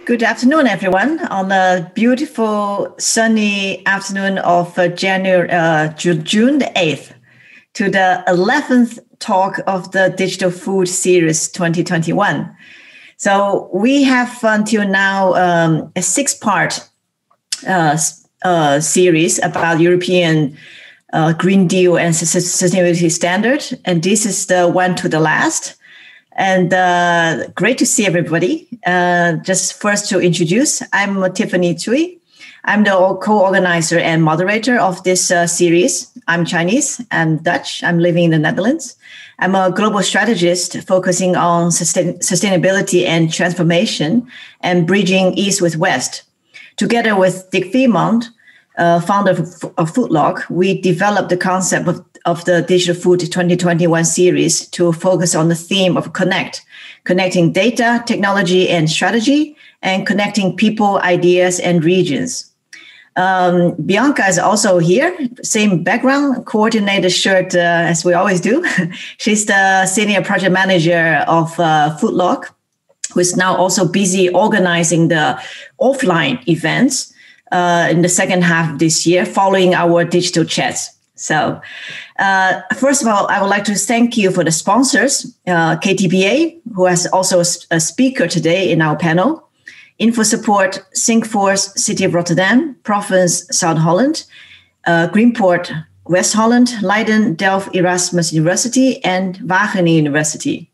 Good afternoon, everyone. On a beautiful sunny afternoon of June the 8th to the 11th talk of the Digital Food Series 2021. So we have until now a 6-part series about European Green Deal and sustainability standard. And this is the one to the last. And great to see everybody. Just first to introduce, I'm Tiffany Tsui. I'm the co-organizer and moderator of this series. I'm Chinese, I'm Dutch, I'm living in the Netherlands. I'm a global strategist focusing on sustainability and transformation and bridging East with West. Together with Dick Vion, founder of Foodlog, we developed the concept of the Digital Food 2021 series to focus on the theme of connecting data, technology, and strategy, and connecting people, ideas, and regions. Bianca is also here, same background, coordinator shirt as we always do. She's the senior project manager of Foodlog, who is now also busy organizing the offline events in the second half of this year, following our digital chats. So first of all, I would like to thank you for the sponsors, ktba, who has also a speaker today in our panel, InfoSupport, SyncForce, City of Rotterdam, Province Zuid-Holland, Greenport West-Holland, Leiden, Delft, Erasmus University, and Wageningen University.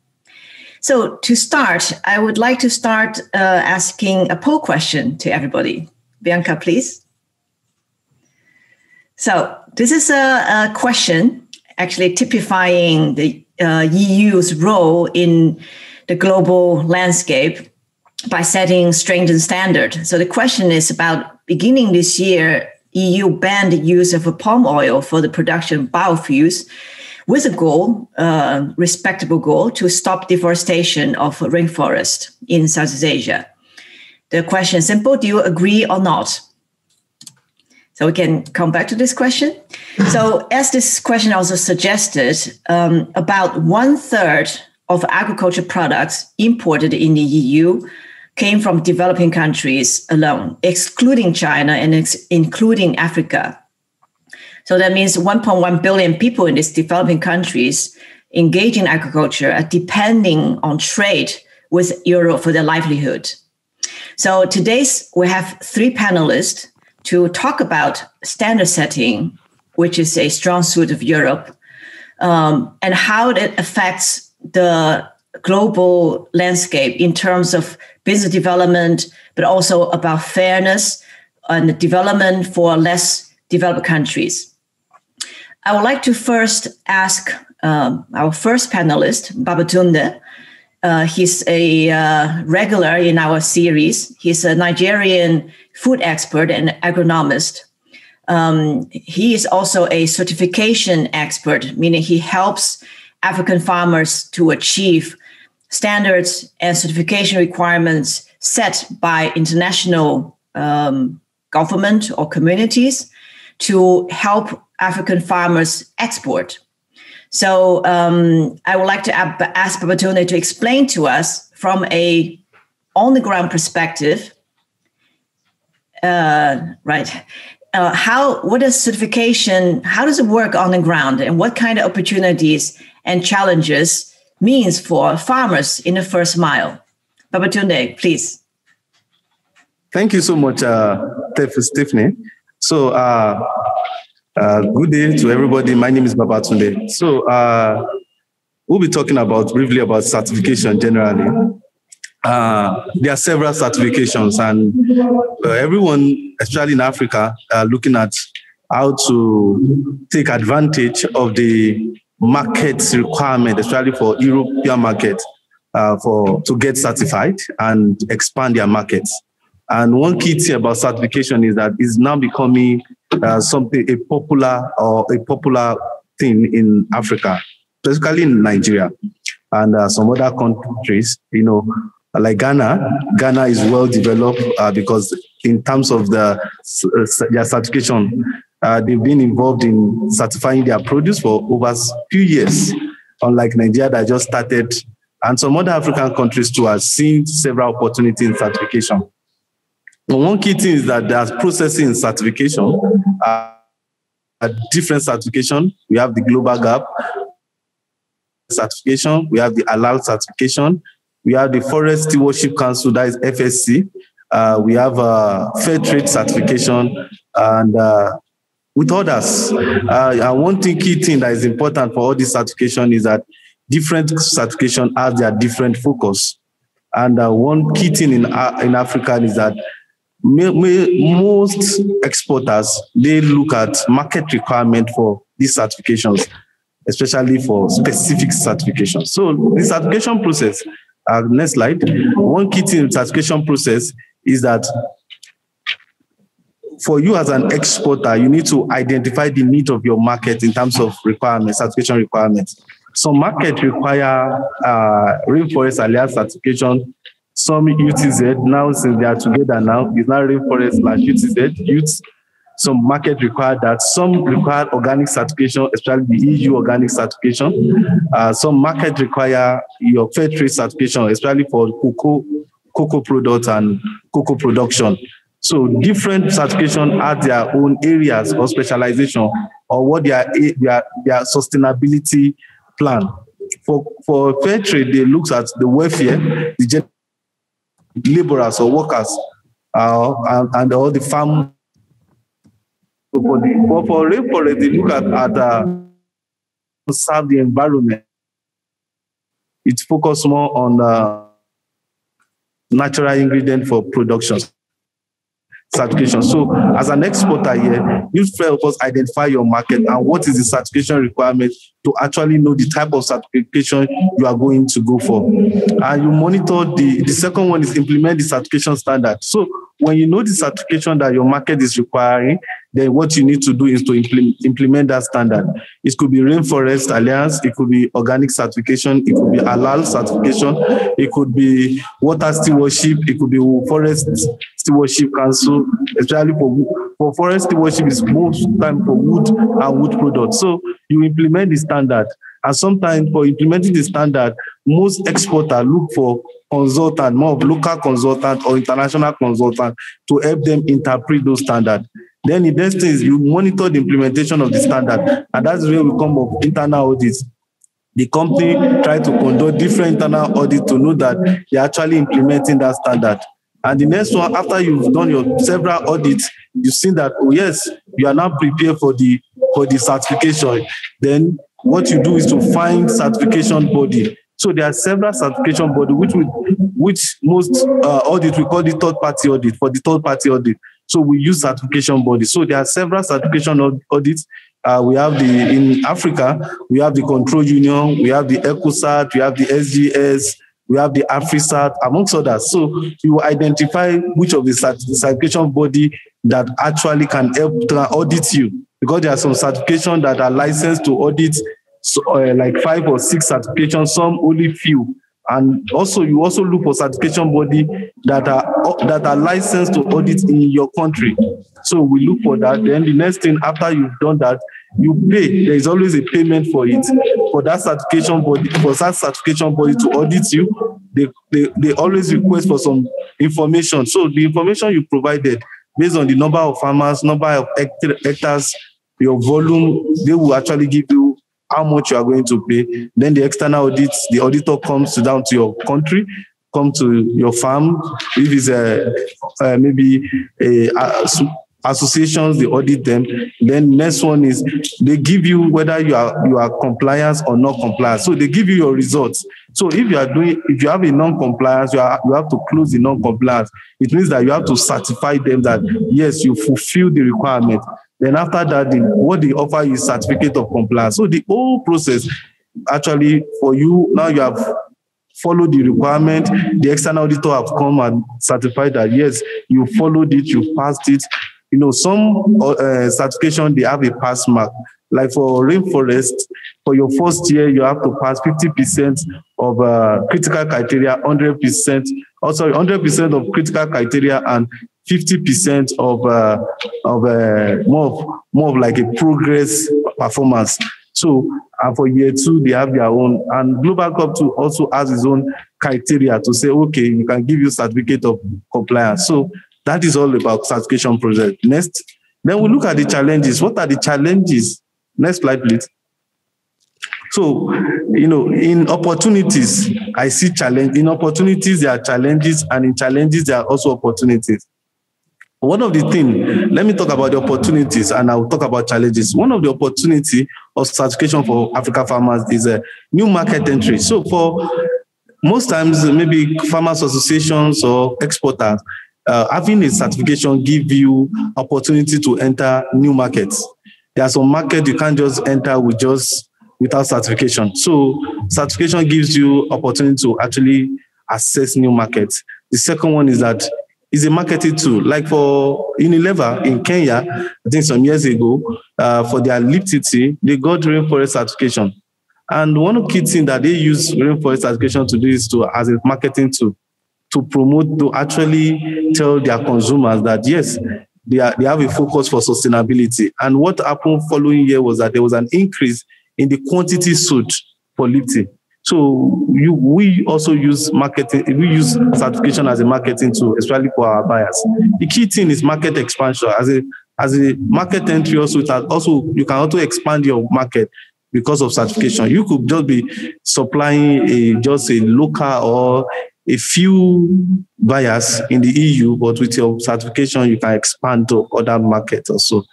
So to start, I would like to start asking a poll question to everybody. Bianca, please. So this is a question actually typifying the EU's role in the global landscape by setting stringent standards. So the question is about beginning this year, EU banned the use of palm oil for the production of biofuels with a goal, respectable goal, to stop deforestation of rainforest in Southeast Asia. The question is simple: do you agree or not? So we can come back to this question. So as this question also suggested, about 1/3 of agriculture products imported in the EU came from developing countries alone, excluding China and including Africa. So that means 1.1 billion people in these developing countries engage in agriculture are depending on trade with Europe for their livelihood. So today we have 3 panelists to talk about standard setting, which is a strong suit of Europe, and how it affects the global landscape in terms of business development, but also about fairness and the development for less developed countries. I would like to first ask our first panelist, Babatunde. He's a regular in our series. He's a Nigerian food expert and agronomist. He is also a certification expert, meaning he helps African farmers to achieve standards and certification requirements set by international government or communities to help African farmers export. So I would like to ask Babatunde to explain to us from a on-the-ground perspective, what is certification, how does it work on the ground, and what kind of opportunities and challenges means for farmers in the first mile? Babatunde, please. Thank you so much, Tiffany. So good day to everybody. My name is Babatunde. So we'll be talking briefly about certification generally. There are several certifications, and everyone, especially in Africa, looking at how to take advantage of the market requirement, especially for European market, to get certified and expand their markets. And one key thing about certification is that it's now becoming a popular thing in Africa, specifically in Nigeria and some other countries, like Ghana. Ghana is well developed because in terms of their certification, they've been involved in certifying their produce for over a few years, unlike Nigeria that just started. And some other African countries too are seeing several opportunities in certification. One key thing is that there's processing and certification. Different certification. We have the Global Gap certification. We have the Halal certification. We have the Forest Stewardship Council, that is FSC. We have Fair Trade certification, and with others. And one key thing that is important for all this certification is that different certification has their different focus. And one key thing in Africa is that most exporters, they look at market requirement for these certifications, especially for specific certifications. So the certification process, next slide. One key thing in the certification process is that for you as an exporter, you need to identify the need of your market in terms of requirements, certification requirements. Some markets require rainforest alliance certification. Some UTZ, now since they are together now, it's now rainforest/UTZ, youth. Some market require that. Some require organic certification, especially the EU organic certification. Some market require your fair trade certification, especially for cocoa products and cocoa production. So different certification have their own areas of specialization or what their sustainability plan. For fair trade, they look at the welfare, the laborers or workers, and all the farm. For rainforest, they look at to serve the environment. It focuses more on natural ingredient for production certification. So as an exporter here, you help us identify your market and what is the certification requirement to actually know the type of certification you are going to go for. And you monitor the second one is implement the certification standard. So when you know the certification that your market is requiring, then what you need to do is to implement that standard. It could be Rainforest Alliance, it could be organic certification, it could be Halal certification, it could be water stewardship, it could be Forest Stewardship Council, especially for forest stewardship is most time for wood and wood products. So you implement the standard. And sometimes for implementing the standard, most exporters look for consultant, more of local consultant or international consultant to help them interpret those standards. Then the next thing is you monitor the implementation of the standard, and that's where we come up with internal audits. The company try to conduct different internal audits to know that they're actually implementing that standard. And the next one, after you've done your several audits, you've seen that, oh yes, you are now prepared for the certification. Then what you do is to find certification body. So there are several certification bodies, which most audit, we call the third-party audit, for the third-party audit. So we use certification bodies. So there are several certification audits. We have in Africa, we have the Control Union, we have the EcoCert, we have the SGS, we have the AfriCert, amongst others. So you identify which of the certification body that actually can help to audit you, because there are some certifications that are licensed to audit, like 5 or 6 certifications, some only few. And also, you also look for certification body that are licensed to audit in your country. So we look for that. Then the next thing, after you've done that, you pay. There is always a payment for it. For that certification body to audit you, they always request for some information. So the information you provided, based on the number of farmers, number of hectares, your volume, they will actually give you how much you are going to pay. Then the external audits, the auditor comes down to your country, come to your farm. If it's maybe associations, they audit them. Then next one is they give you whether you are compliant or not compliant. So they give you your results. So if you have a non-compliance, you have to close the non-compliance. It means that you have to certify them that yes, you fulfill the requirement. Then after that, what they offer is certificate of compliance. So the whole process, actually, for you, now you have followed the requirement. The external auditor have come and certified that, yes, you followed it, you passed it. You know, some certification, they have a pass mark. Like for rainforest, for your first year, you have to pass 50% of critical criteria, 100%. Also, 100% of critical criteria and 50% of more of like a progress performance. So, and for year 2, they have their own, and Global Cup 2 also has its own criteria to say, okay, you can give you certificate of compliance. So That is all about certification process. Next, then we look at the challenges. What are the challenges? Next slide, please. So, in opportunities, I see challenge. In opportunities, there are challenges, and in challenges, there are also opportunities. One of the things, let me talk about the opportunities, and I'll talk about challenges. One of the opportunity of certification for African farmers is a new market entry. So for most times, maybe farmers associations or exporters, having a certification give you opportunity to enter new markets. There are some markets you can't just enter without certification. So certification gives you opportunity to actually access new markets. The second one is that it's a marketing tool. Like for Unilever in Kenya, I think some years ago, for their lipstick tea, they got rainforest certification. And one of the key things that they use rainforest certification to do is as a marketing tool, to promote, to actually tell their consumers that yes, they have a focus for sustainability. And what happened following year was that there was an increase in the quantity sold for lipstick. So we also use marketing. We use certification as a marketing tool, especially for our buyers. The key thing is market expansion. As a market entry, you can also expand your market because of certification. You could just be supplying just a local or a few buyers in the EU, but with your certification, you can expand to other markets also.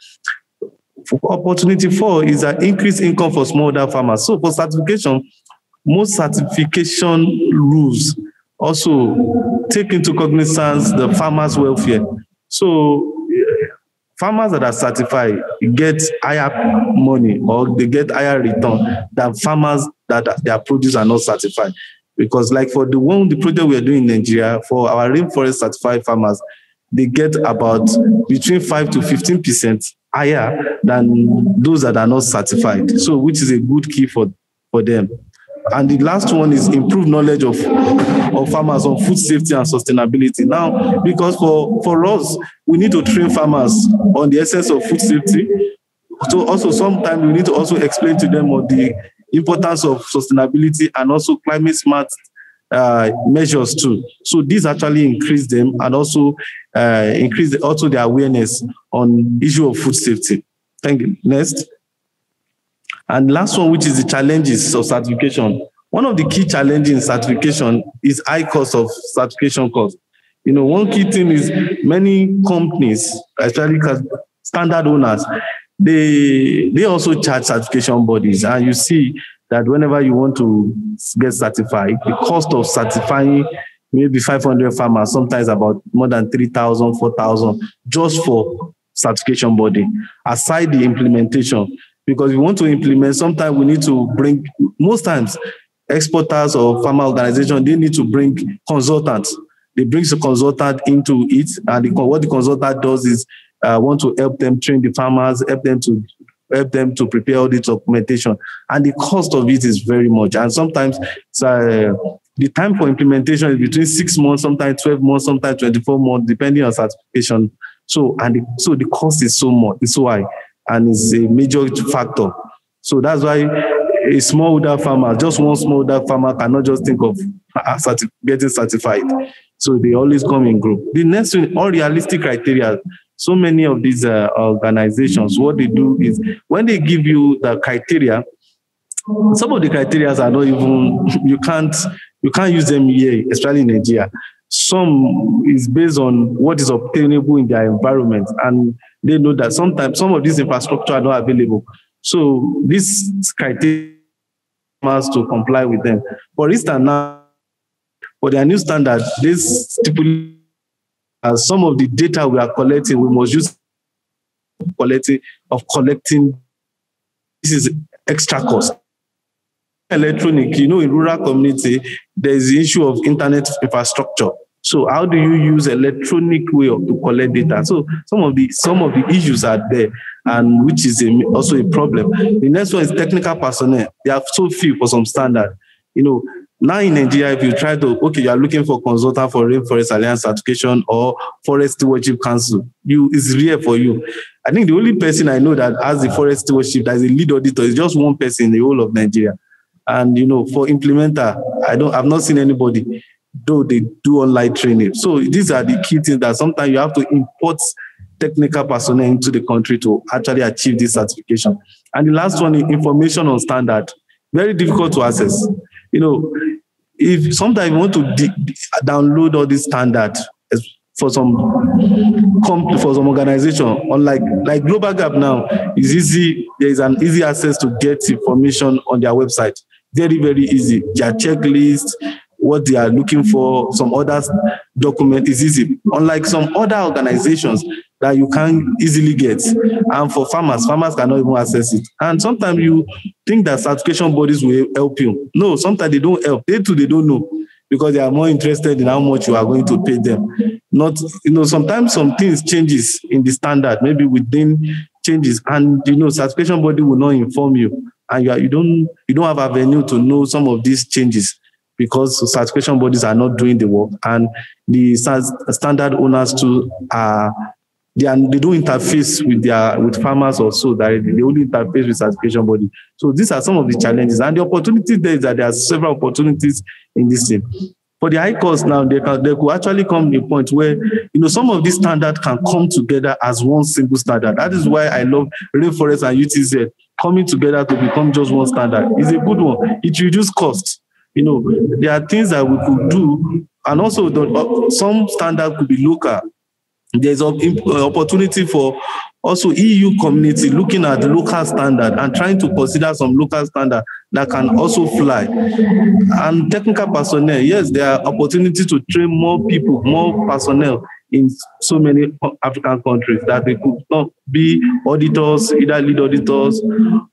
Opportunity 4 is an increased income for smallholder farmers. So for certification, most certification rules also take into cognizance the farmers' welfare. So farmers that are certified get higher money or they get higher return than farmers that their produce are not certified. Because like for the project we are doing in Nigeria, for our rainforest certified farmers, they get about between 5 to 15% higher than those that are not certified. So which is a good key for them. And the last one is improved knowledge of farmers on food safety and sustainability. Now, because for us, we need to train farmers on the essence of food safety. So also sometimes we need to also explain to them on the importance of sustainability and also climate smart measures too. So these actually increase them and also increase also their awareness on issue of food safety. Thank you. Next. And last one, which is the challenges of certification. One of the key challenges in certification is high cost of certification cost. One key thing is many companies, especially standard owners, they also charge certification bodies. And you see that whenever you want to get certified, the cost of certifying maybe 500 farmers, sometimes about more than 3,000, 4,000, just for certification body, aside the implementation. Because we want to implement, sometimes we need to bring, most times, exporters or farmer organizations, they need to bring consultants. They bring the consultant into it, and what the consultant does is want to help them train the farmers, help them to prepare all the documentation. And the cost of it is very much. And sometimes the time for implementation is between 6 months, sometimes 12 months, sometimes 24 months, depending on certification. So the cost is so much, it's so high. And it's a major factor. So that's why a smallholder farmer, just one smallholder farmer cannot just think of getting certified. So they always come in group. The next one, all realistic criteria. So many of these organizations, what they do is when they give you the criteria, some of the criteria are not even, you can't use them here, especially in Nigeria. Some is based on what is obtainable in their environment, and they know that sometimes some of these infrastructure are not available. So these criteria must to comply with them. For instance, now for their new standard, this stipulates some of the data we are collecting, we must use collecting. This is extra cost. Electronic, in rural community, there is the issue of internet infrastructure. So how do you use electronic way to collect data? So some of the issues are there, and which is also a problem. The next one is technical personnel. They are so few for some standard. Now in Nigeria, if you try to, you are looking for consultant for Rainforest Alliance certification or Forest Stewardship Council, it's rare for you. I think the only person I know that has the Forest Stewardship, that is a lead auditor, is just one person in the whole of Nigeria. And for implementer, I've not seen anybody. though they do online training. So these are the key things that sometimes you have to import technical personnel into the country to actually achieve this certification. And the last one is information on standard. Very difficult to access. If sometimes you want to download all this standard for some organization, unlike Global Gap now, is easy. There is an easy access to get information on their website. Very, very easy. Their checklist, what they are looking for, some other document is easy. Unlike some other organizations that you can easily get. And for farmers cannot even access it. And sometimes you think that certification bodies will help you. No, sometimes they don't help. They don't know, because they are more interested in how much you are going to pay them. Not, sometimes some things changes in the standard, maybe within changes, and certification body will not inform you, and you don't have a venue to know some of these changes, because certification bodies are not doing the work, and the standard owners too they don't interface with farmers or so. That they only interface with certification body. So these are some of the challenges, and the opportunities there is that there are several opportunities in this thing. For the high cost now, there could actually come a point where some of these standards can come together as one single standard. That is why I love Rainforest and UTZ coming together to become just one standard. It's a good one. It reduces cost. There are things that we could do, and also some standards could be local. There's an opportunity for also EU community looking at the local standard and trying to consider some local standard that can also fly. And technical personnel, yes, there are opportunities to train more people, more personnel in so many African countries, that they could not be auditors, either lead auditors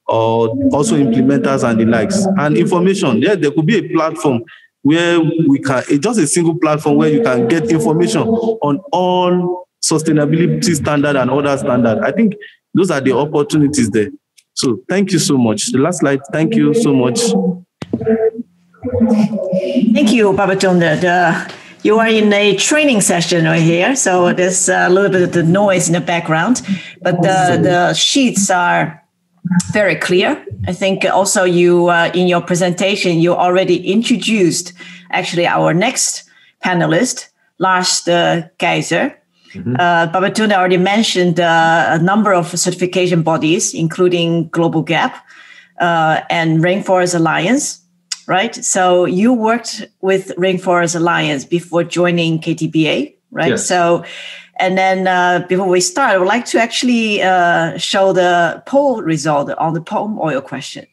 or also implementers and the likes. And information, yes, there could be a platform where it's just a single platform where you can get information on all sustainability standard and other standard. I think those are the opportunities there. So thank you so much. The last slide, thank you so much. Thank you, Babatunde. You are in a training session right here, so there's a little bit of the noise in the background, but the sheets are very clear. I think also you, in your presentation, you already introduced actually our next panelist, Lars Keijser. Babatunde already mentioned a number of certification bodies, including Global Gap and Rainforest Alliance, right? So you worked with Rainforest Alliance before joining KTBA, right? Yes. So, and then before we start, I would like to actually show the poll result on the palm oil question.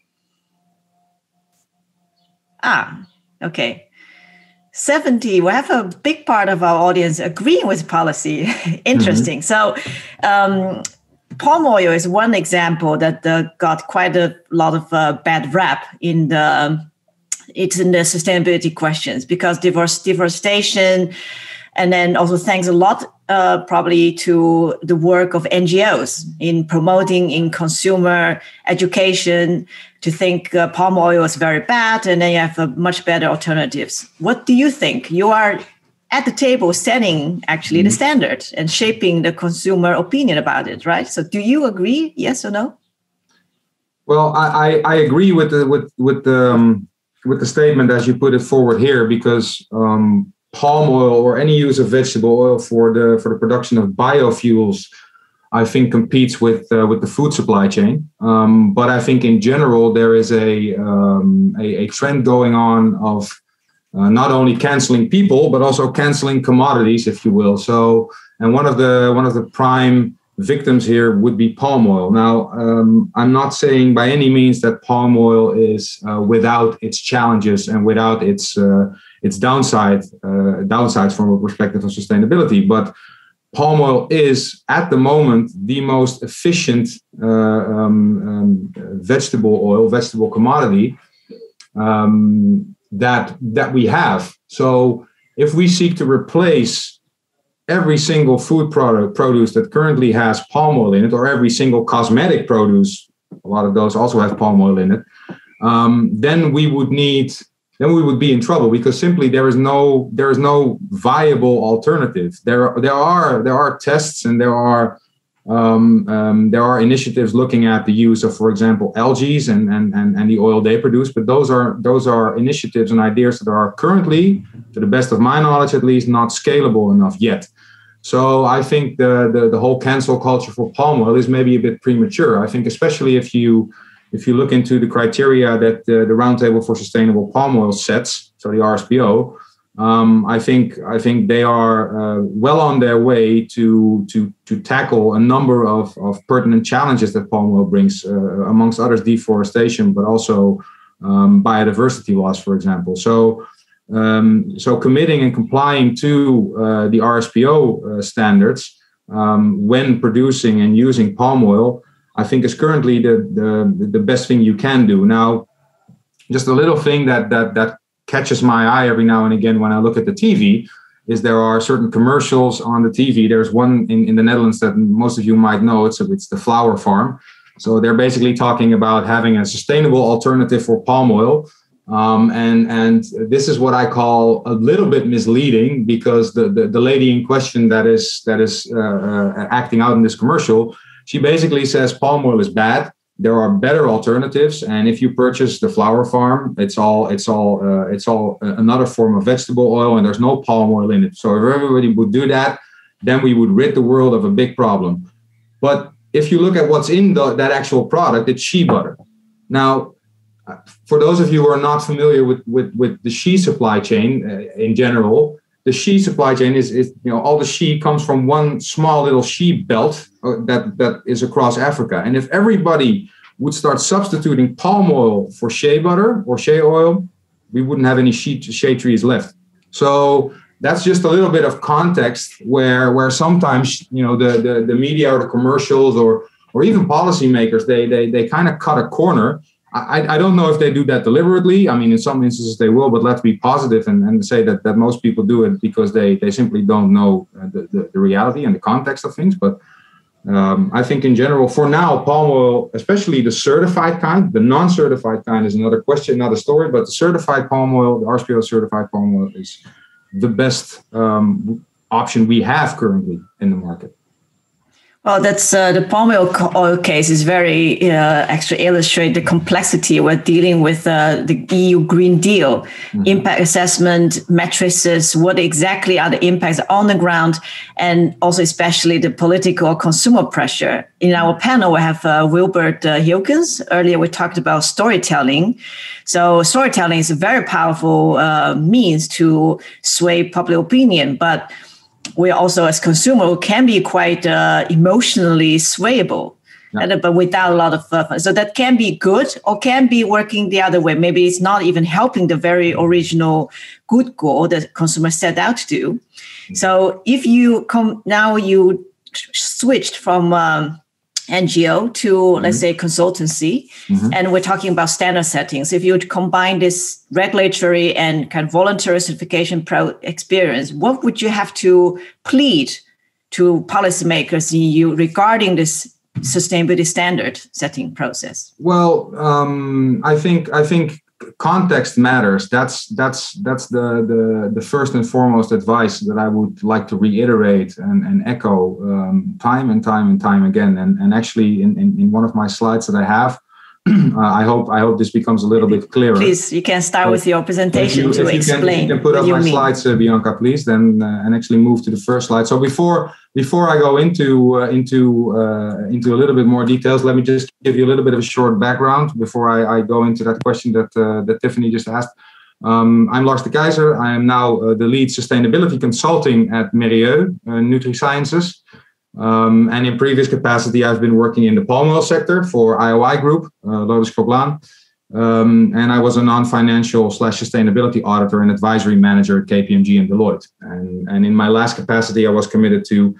Okay. 70, we have a big part of our audience agreeing with policy. Interesting. So palm oil is one example that got quite a lot of bad rap in the sustainability questions, because deforestation, and then also thanks a lot probably to the work of NGOs in promoting in consumer education to think palm oil is very bad, and then you have much better alternatives. What do you think? You are at the table setting actually the standard and shaping the consumer opinion about it, right? So do you agree, yes or no? Well, I agree with the statement as you put it forward here, because palm oil or any use of vegetable oil for the production of biofuels, I think, competes with the food supply chain. But I think in general there is a trend going on of not only canceling people but also canceling commodities, if you will. So, and one of the prime victims here would be palm oil. Now, I'm not saying by any means that palm oil is without its challenges and without its downsides from a perspective of sustainability, but palm oil is at the moment the most efficient vegetable commodity that we have. So if we seek to replace every single food produce that currently has palm oil in it, or every single cosmetic produce, a lot of those also have palm oil in it, then we would be in trouble, because simply there is no viable alternative. There are tests and there are There are initiatives looking at the use of, for example, algae and the oil they produce, but those are initiatives and ideas that are currently, to the best of my knowledge at least, not scalable enough yet. So I think the whole cancel culture for palm oil is maybe a bit premature. I think especially if you look into the criteria that the Roundtable for Sustainable Palm Oil sets, so the RSPO, I think they are well on their way to tackle a number of pertinent challenges that palm oil brings, amongst others deforestation, but also biodiversity loss, for example. So committing and complying to the RSPO standards when producing and using palm oil, I think is currently the best thing you can do. Now, just a little thing that catches my eye every now and again when I look at the TV is there are certain commercials on the TV. There's one in the Netherlands that most of you might know. It's the Flower Farm. So they're basically talking about having a sustainable alternative for palm oil. And this is what I call a little bit misleading, because the lady in question that is acting out in this commercial, she basically says palm oil is bad. There are better alternatives, and if you purchase the Flower Farm, it's all another form of vegetable oil, and there's no palm oil in it. So if everybody would do that, then we would rid the world of a big problem. But if you look at what's in that actual product, it's shea butter. Now, for those of you who are not familiar with the shea supply chain in general, the shea supply chain is all the shea comes from one small little shea belt that is across Africa. And if everybody would start substituting palm oil for shea butter or shea oil, we wouldn't have any shea trees left. So that's just a little bit of context where sometimes the media or the commercials or even policymakers they kind of cut a corner. I don't know if they do that deliberately. I mean, in some instances they will, but let's be positive and say that most people do it because they simply don't know the reality and the context of things. But I think in general, for now, palm oil, especially the certified kind, the non-certified kind is another question, another story. But the certified palm oil, the RSPO certified palm oil is the best option we have currently in the market. Well, that's the palm oil case is very actually illustrate the complexity we're dealing with the EU Green Deal, impact assessment, matrices, what exactly are the impacts on the ground, and also especially the political consumer pressure. In our panel, we have Wilbert Hilkens. Earlier, we talked about storytelling. So storytelling is a very powerful means to sway public opinion, but we also, as consumer, can be quite emotionally swayable, but without a lot of so that can be good or can be working the other way. Maybe it's not even helping the very original good goal that consumers set out to do. So if you now you switched from NGO to, let's say, consultancy, and we're talking about standard settings. If you would combine this regulatory and kind of voluntary certification experience, what would you have to plead to policymakers in EU regarding this sustainability standard setting process? Well, I think context matters. That's the first and foremost advice that I would like to reiterate and echo time and time again. And actually, in one of my slides that I have, I hope this becomes a little bit clearer. Please, you can start with your presentation to explain. You can put up my slides, Bianca, please, then and actually move to the first slide. So before I go into a little bit more details, let me just give you a little bit of a short background before I go into that question that Tiffany just asked. I'm Lars de Keijser. I am now the lead sustainability consulting at Mérieux, NutriSciences. And in previous capacity, I've been working in the palm oil sector for IOI Group, Lotus Coblan. And I was a non-financial / sustainability auditor and advisory manager at KPMG and Deloitte. And in my last capacity, I was committed to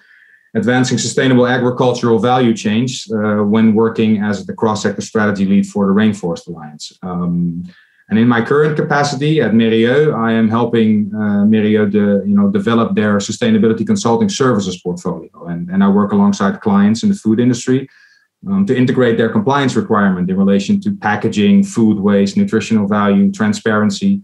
advancing sustainable agricultural value chains when working as the cross-sector strategy lead for the Rainforest Alliance. And in my current capacity at Mérieux, I am helping Mérieux develop their sustainability consulting services portfolio. And I work alongside clients in the food industry to integrate their compliance requirement in relation to packaging, food waste, nutritional value, transparency,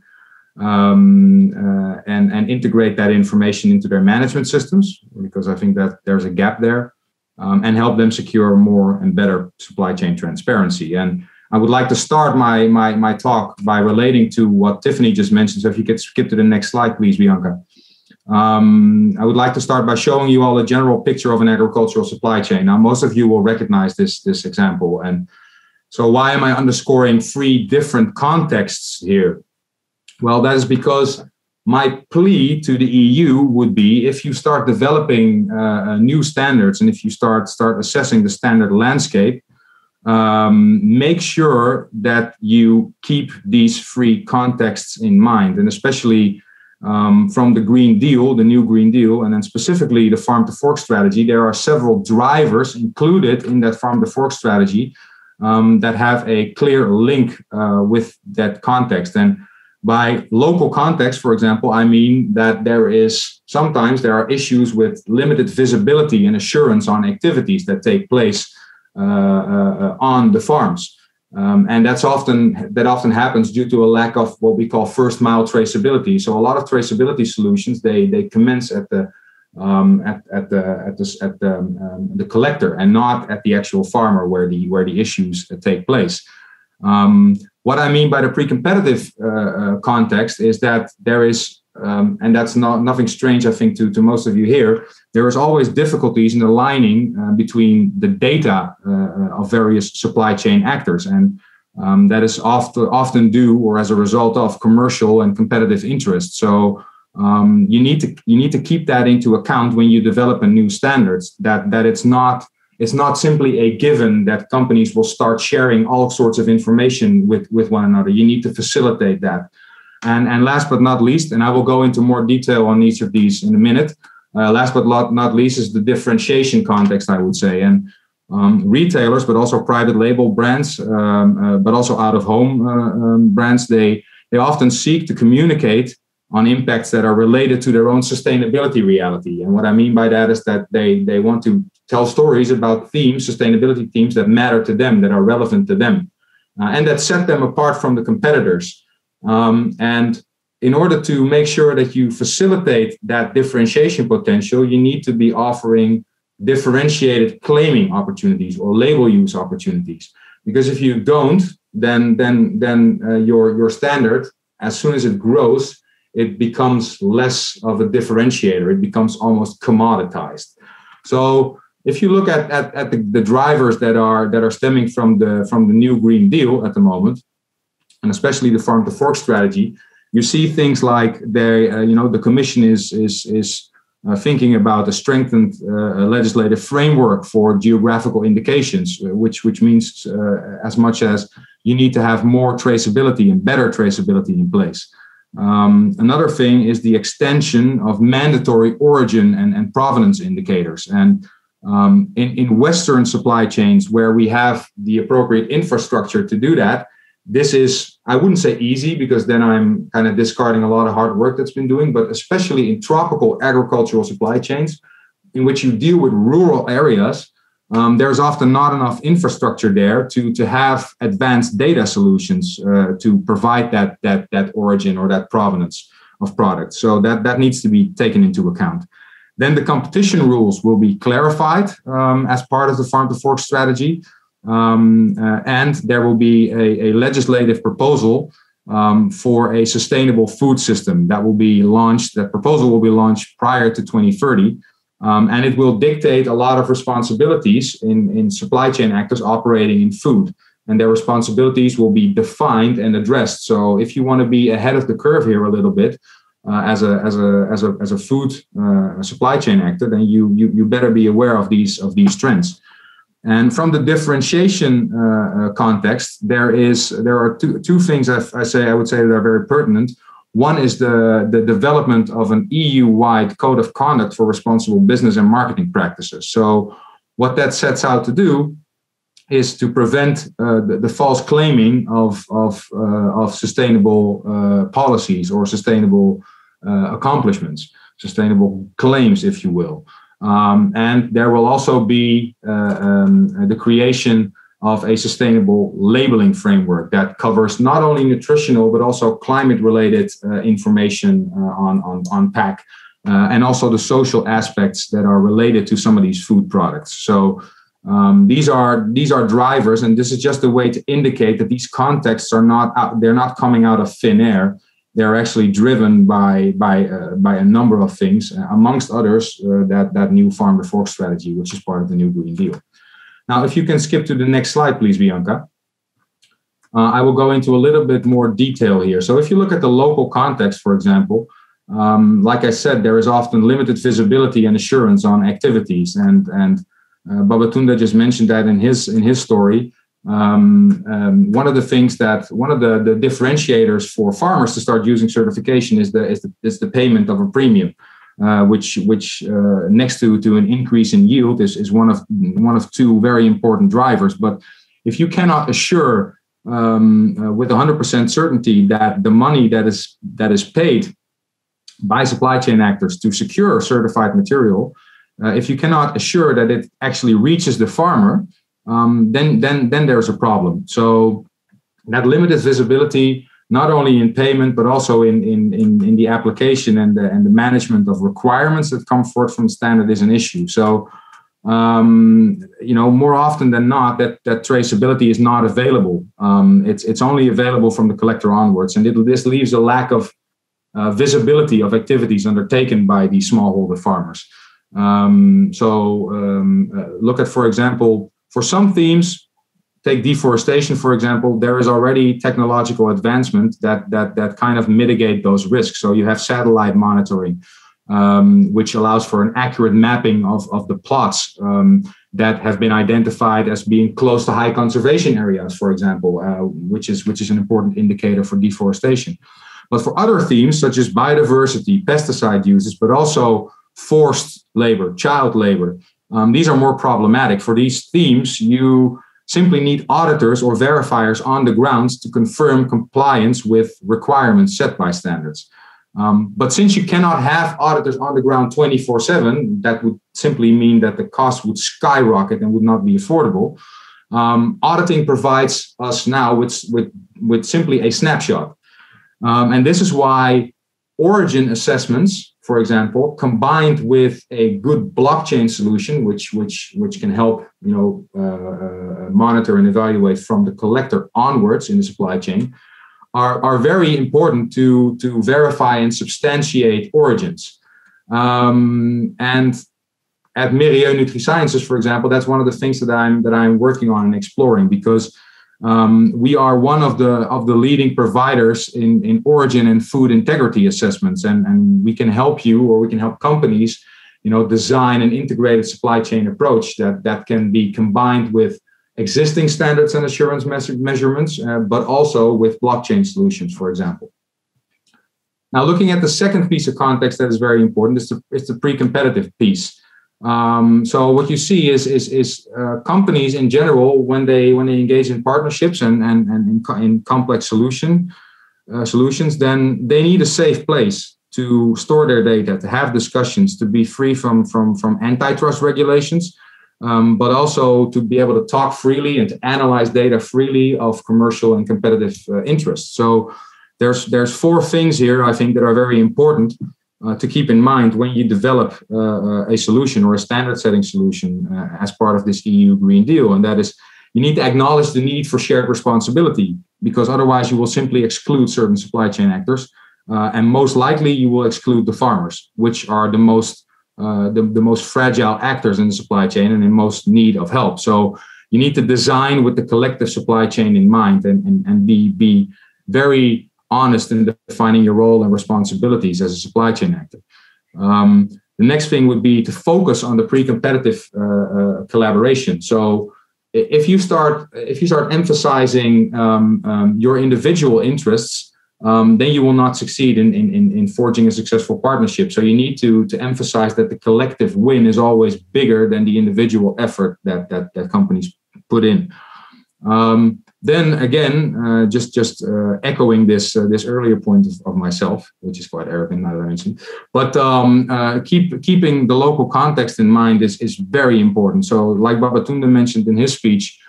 and integrate that information into their management systems, because I think that there's a gap there. and help them secure more and better supply chain transparency. And I would like to start my talk by relating to what Tiffany just mentioned. So if you could skip to the next slide, please, Bianca. I would like to start by showing you all a general picture of an agricultural supply chain. Now, most of you will recognize this example. And so why am I underscoring 3 different contexts here? Well, that is because my plea to the EU would be, if you start developing new standards and if you start assessing the standard landscape, make sure that you keep these 3 contexts in mind, and especially from the Green Deal, the new Green Deal, and then specifically the Farm to Fork strategy, there are several drivers included in that Farm to Fork strategy that have a clear link with that context. And by local context, for example, I mean that sometimes there are issues with limited visibility and assurance on activities that take place on the farms. And that often happens due to a lack of what we call first mile traceability. So a lot of traceability solutions, they commence at the collector and not at the actual farmer where the issues take place. What I mean by the pre-competitive context is that there is, and that's nothing strange, I think, to most of you here, there is always difficulties in aligning between the data of various supply chain actors. And that is often due or as a result of commercial and competitive interests. So you need to keep that into account when you develop a new standards, that it's not simply a given that companies will start sharing all sorts of information with one another. You need to facilitate that. And last but not least, and I will go into more detail on each of these in a minute, last but not least is the differentiation context, I would say. And retailers, but also private label brands, but also out-of-home brands, they often seek to communicate on impacts that are related to their own sustainability reality. And what I mean by that is that they want to tell stories about sustainability themes that matter to them, that are relevant to them, and that set them apart from the competitors. And in order to make sure that you facilitate that differentiation potential, you need to be offering differentiated claiming opportunities or label use opportunities. Because if you don't, then your standard, as soon as it grows, it becomes less of a differentiator. It becomes almost commoditized. So if you look at the drivers that are stemming from the new Green Deal at the moment, and especially the Farm to Fork strategy, you see things like the Commission is thinking about a strengthened legislative framework for geographical indications, which means as much as you need to have more traceability and better traceability in place. Another thing is the extension of mandatory origin and provenance indicators. And in Western supply chains where we have the appropriate infrastructure to do that, this is, I wouldn't say easy, because then I'm kind of discarding a lot of hard work that's been doing, but especially in tropical agricultural supply chains, in which you deal with rural areas, there's often not enough infrastructure there to have advanced data solutions to provide that origin or that provenance of products. So that needs to be taken into account. Then the competition rules will be clarified as part of the Farm to Fork strategy. And there will be a legislative proposal for a sustainable food system that will be launched. That proposal will be launched prior to 2030. And it will dictate a lot of responsibilities in supply chain actors operating in food. And their responsibilities will be defined and addressed. So if you want to be ahead of the curve here a little bit, as a food supply chain actor, then you better be aware of these trends. And from the differentiation context, there are two things I would say that are very pertinent. One is the development of an EU-wide code of conduct for responsible business and marketing practices. So what that sets out to do is to prevent the false claiming of sustainable policies or sustainable accomplishments, sustainable claims, if you will. And there will also be the creation of a sustainable labeling framework that covers not only nutritional but also climate-related information on pack and also the social aspects that are related to some of these food products. So these are drivers, and this is just a way to indicate that these contexts are they're not coming out of thin air. They're actually driven by a number of things, amongst others, that new farm to fork strategy, which is part of the new Green Deal. Now, if you can skip to the next slide, please, Bianca. I will go into a little bit more detail here. So if you look at the local context, for example, like I said, there is often limited visibility and assurance on activities, and Babatunde just mentioned that in his story. One of the differentiators for farmers to start using certification is the payment of a premium, which next to an increase in yield is one of two very important drivers. But if you cannot assure with 100% certainty that the money that is paid by supply chain actors to secure certified material, if you cannot assure that it actually reaches the farmer, then there's a problem. So that limited visibility, not only in payment, but also in the application and the management of requirements that come forth from the standard is an issue. So, more often than not, that traceability is not available. It's only available from the collector onwards, and this leaves a lack of visibility of activities undertaken by these smallholder farmers. Look at, for example, for some themes, take deforestation, for example, there is already technological advancement that kind of mitigate those risks. So you have satellite monitoring, which allows for an accurate mapping of the plots that have been identified as being close to high conservation areas, for example, which is an important indicator for deforestation. But for other themes, such as biodiversity, pesticide uses, but also forced labor, child labor, these are more problematic. For these themes, you simply need auditors or verifiers on the grounds to confirm compliance with requirements set by standards. But since you cannot have auditors on the ground 24/7, that would simply mean that the cost would skyrocket and would not be affordable. Auditing provides us now with simply a snapshot. And this is why origin assessments, for example, combined with a good blockchain solution, which can help monitor and evaluate from the collector onwards in the supply chain, are very important to verify and substantiate origins. And at Mérieux NutriSciences, for example, that's one of the things that I'm working on and exploring, because we are one of the leading providers in origin and food integrity assessments, and we can help you, or we can help companies, design an integrated supply chain approach that can be combined with existing standards and assurance measurements, but also with blockchain solutions, for example. Now, looking at the second piece of context that is very important is the pre-competitive piece. So what you see is companies in general, when they engage in partnerships and in complex solutions, then they need a safe place to store their data, to have discussions, to be free from antitrust regulations, but also to be able to talk freely and to analyze data freely of commercial and competitive interests. So there's four things here, I think, that are very important to keep in mind when you develop a solution or a standard-setting solution as part of this EU Green Deal. And that is, you need to acknowledge the need for shared responsibility, because otherwise you will simply exclude certain supply chain actors, and most likely you will exclude the farmers, which are the most fragile actors in the supply chain and in most need of help. So you need to design with the collective supply chain in mind, and be very honest in defining your role and responsibilities as a supply chain actor. The next thing would be to focus on the pre-competitive collaboration. So if you start emphasizing your individual interests, then you will not succeed in forging a successful partnership. So you need to emphasize that the collective win is always bigger than the individual effort that companies put in. Then again, just echoing this earlier point of myself, which is quite arrogant now that I mentioned, but keeping the local context in mind is very important. So, like Babatunde mentioned in his speech,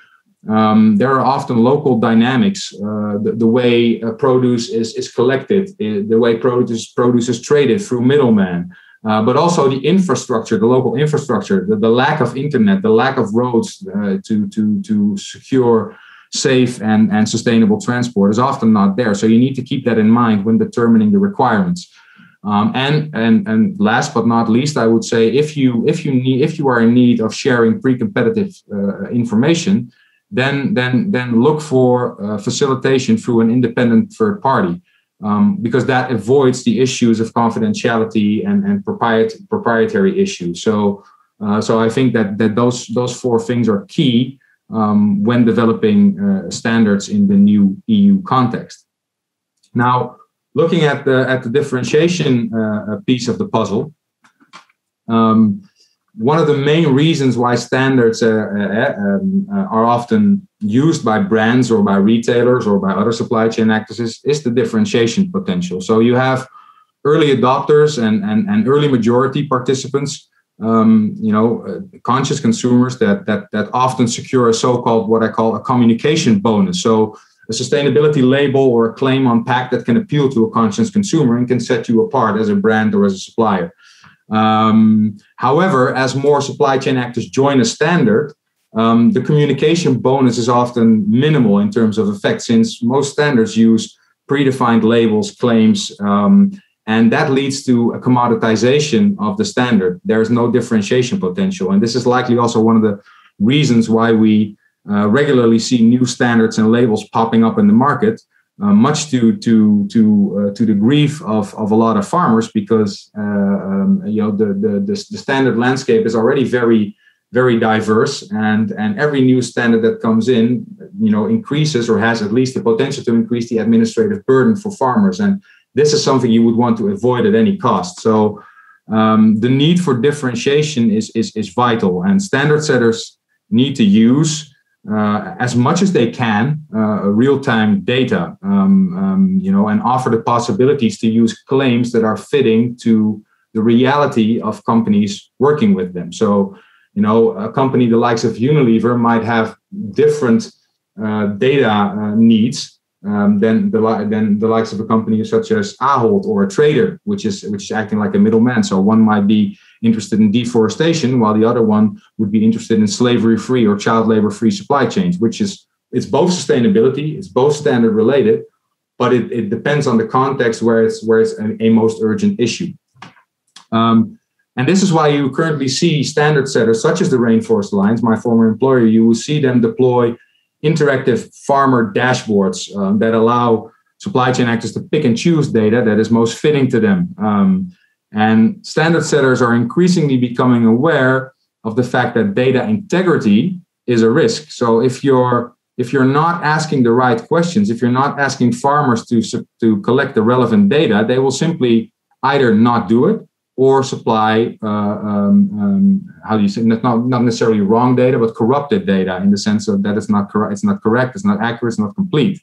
there are often local dynamics. The way produce is collected, the way produce is traded through middlemen, but also the infrastructure, the local infrastructure, the lack of internet, the lack of roads to secure safe and sustainable transport is often not there. So you need to keep that in mind when determining the requirements. And last but not least, I would say if you are in need of sharing pre-competitive information, then look for facilitation through an independent third party, because that avoids the issues of confidentiality and proprietary issues. So I think that those four things are key when developing standards in the new EU context. Now, looking at the differentiation piece of the puzzle, one of the main reasons why standards are often used by brands or by retailers or by other supply chain actors is the differentiation potential. So you have early adopters and early majority participants, conscious consumers that often secure a so-called, what I call a communication bonus. So a sustainability label or a claim on pack that can appeal to a conscious consumer and can set you apart as a brand or as a supplier. However, as more supply chain actors join a standard, the communication bonus is often minimal in terms of effect, since most standards use predefined labels, claims, and that leads to a commoditization of the standard. There is no differentiation potential. And this is likely also one of the reasons why we regularly see new standards and labels popping up in the market, much to the grief of a lot of farmers, because the standard landscape is already very, very diverse, and every new standard that comes in, increases or has at least the potential to increase the administrative burden for farmers, and this is something you would want to avoid at any cost. So the need for differentiation is vital, and standard setters need to use as much as they can real-time data, and offer the possibilities to use claims that are fitting to the reality of companies working with them. So, a company the likes of Unilever might have different data needs than the likes of a company such as Ahold or a trader, which is acting like a middleman. So one might be interested in deforestation, while the other one would be interested in slavery-free or child labor-free supply chains, it's both sustainability, it's both standard related, but it depends on the context where it's a most urgent issue. And this is why you currently see standard setters such as the Rainforest Alliance, my former employer. You will see them deploy interactive farmer dashboards that allow supply chain actors to pick and choose data that is most fitting to them. And standard setters are increasingly becoming aware of the fact that data integrity is a risk. So if you're not asking the right questions, if you're not asking farmers to collect the relevant data, they will simply either not do it or supply, not necessarily wrong data, but corrupted data, in the sense of that it's not correct, it's not accurate, it's not complete.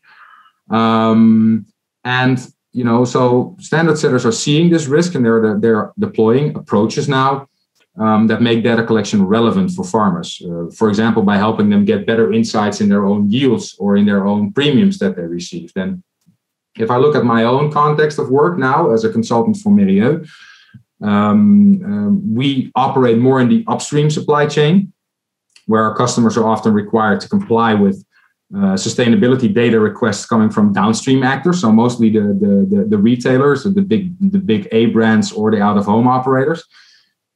So standard setters are seeing this risk, and they're deploying approaches now that make data collection relevant for farmers. For example, by helping them get better insights in their own yields or in their own premiums that they receive. Then, if I look at my own context of work now as a consultant for Mérieux, we operate more in the upstream supply chain, where our customers are often required to comply with sustainability data requests coming from downstream actors. So mostly the retailers, the big A brands, or the out-of-home operators.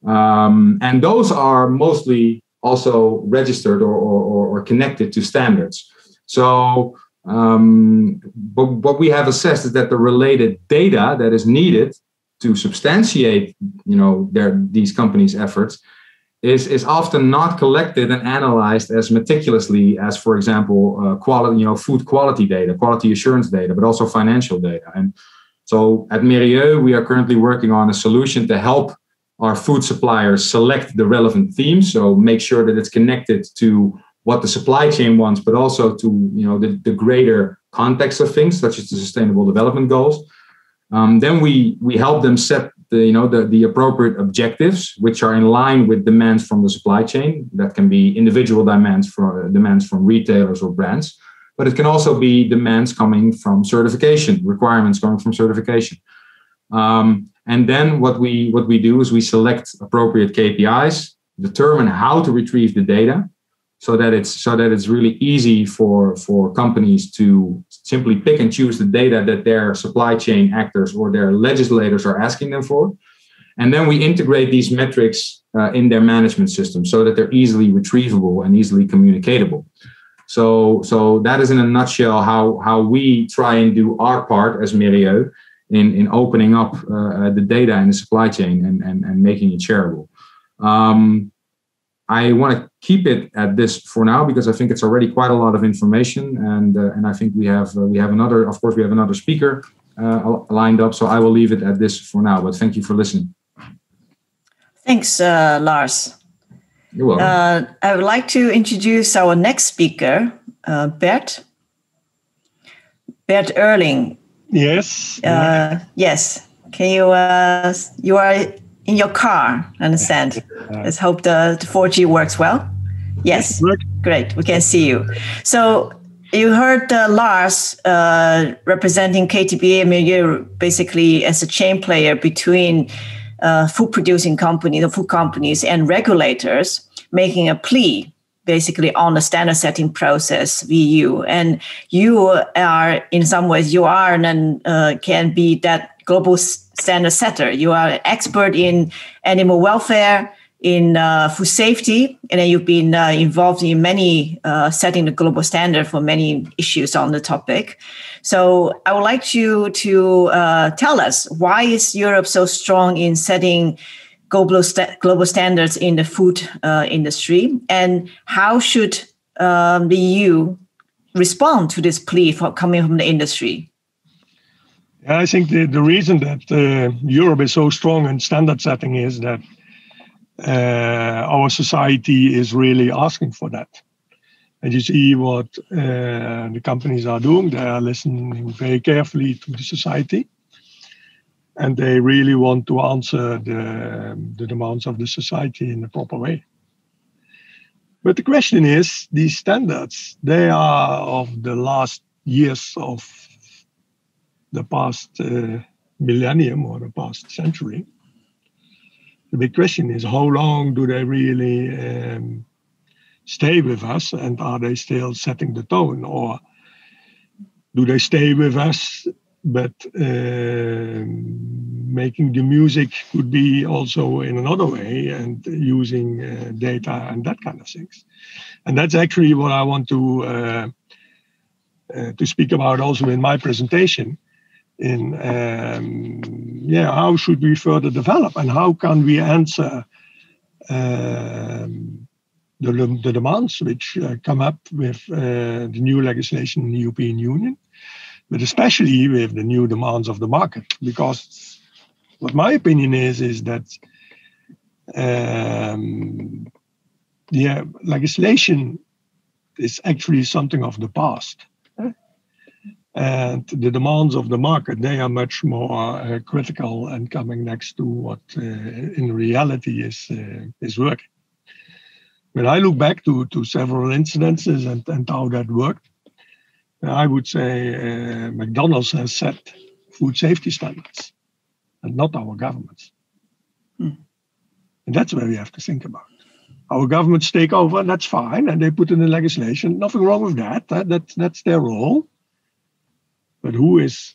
And those are mostly also registered or connected to standards. So but what we have assessed is that the related data that is needed to substantiate, these companies' efforts is often not collected and analyzed as meticulously as, for example, food quality data, quality assurance data, but also financial data. And so at Mérieux, we are currently working on a solution to help our food suppliers select the relevant themes. So make sure that it's connected to what the supply chain wants, but also to the greater context of things, such as the Sustainable Development Goals. Then we help them set the appropriate objectives, which are in line with demands from the supply chain. That can be individual demands from retailers or brands, but it can also be demands coming from certification, requirements coming from certification. And then what we do is we select appropriate KPIs, determine how to retrieve the data, so that it's really easy for companies to simply pick and choose the data that their supply chain actors or their legislators are asking them for. And then we integrate these metrics in their management system so that they're easily retrievable and easily communicatable. So that is in a nutshell how we try and do our part as Mérieux in opening up the data in the supply chain and making it shareable. I want to keep it at this for now because I think it's already quite a lot of information, and I think we have another speaker lined up. So I will leave it at this for now. But thank you for listening. Thanks, Lars. You're welcome. I would like to introduce our next speaker, Bert. Bert Urling. Yes. Yes. Can you are in your car, I understand. Let's hope the 4G works well. Yes. Great. We can see you. So you heard Lars representing ktba and Mérieux basically as a chain player between food companies and regulators, making a plea basically on the standard setting process, VU. And you are, in some ways, can be that global standard setter. You are an expert in animal welfare, in food safety, and then you've been involved in many setting the global standard for many issues on the topic. So I would like you to tell us, why is Europe so strong in setting global standards in the food industry, and how should the EU respond to this plea coming from the industry? I think the reason that Europe is so strong in standard setting is that our society is really asking for that. And you see what the companies are doing. They are listening very carefully to the society. And they really want to answer the demands of the society in a proper way. But the question is, these standards, they are of the last years of the past millennium or the past century. The big question is, how long do they really stay with us, and are they still setting the tone, or do they stay with us but making the music could be also in another way and using data and that kind of things? And that's actually what I want to speak about also in my presentation. In how should we further develop, and how can we answer the demands which come up with the new legislation in the European Union, but especially with the new demands of the market. Because what my opinion is that legislation is actually something of the past. And the demands of the market, they are much more critical and coming next to what in reality is working. When I look back to several incidences and how that worked, I would say McDonald's has set food safety standards and not our governments. And that's where we have to think about. Our governments take over, and that's fine, and they put in the legislation. Nothing wrong with that. That's their role. But who is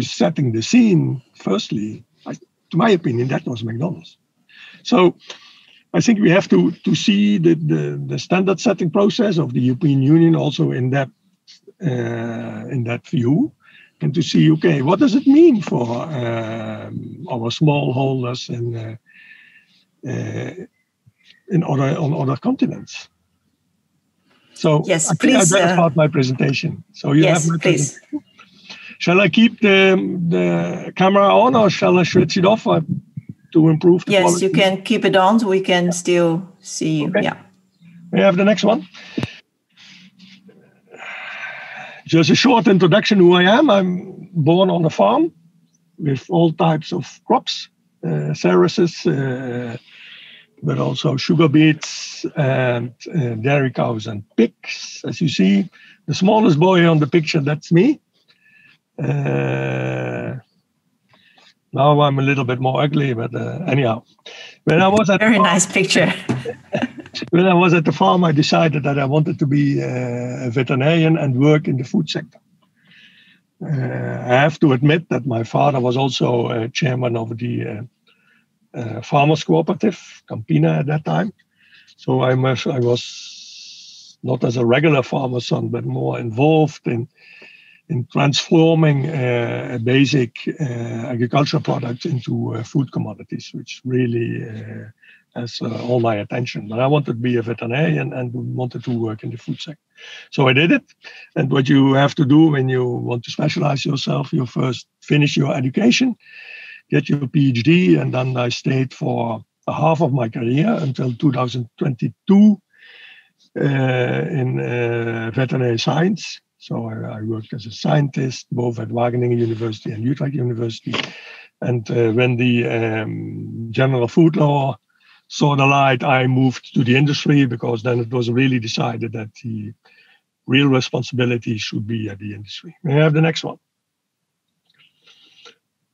setting the scene? Firstly, to my opinion, that was McDonald's. So I think we have to see the standard setting process of the European Union also in that view, and to see, okay, what does it mean for our smallholders on other continents? So yes, I please. I better start my presentation. So you yes, have my please. presentation. Shall I keep the camera on, or shall I switch it off to improve the quality? Yes, you can keep it on, so we can still see you. Okay. Yeah. May I have the next one? Just a short introduction who I am. I'm born on a farm with all types of crops, cereals, but also sugar beets and dairy cows and pigs. As you see, the smallest boy on the picture, that's me. Now I'm a little bit more ugly, but anyhow. When I was at very nice picture. When I was at the farm, I decided that I wanted to be a veterinarian and work in the food sector. I have to admit that my father was also chairman of the farmers cooperative, Campina, at that time. So I was not as a regular farmer son, but more involved in transforming basic agricultural products into food commodities, which really has all my attention. But I wanted to be a veterinarian and wanted to work in the food sector. So I did it. And what you have to do when you want to specialize yourself, you first finish your education, get your PhD, and then I stayed for half of my career until 2022 in veterinary science. So I worked as a scientist, both at Wageningen University and Utrecht University. And when the general food law saw the light, I moved to the industry, because then it was really decided that the real responsibility should be at the industry. May I have the next one?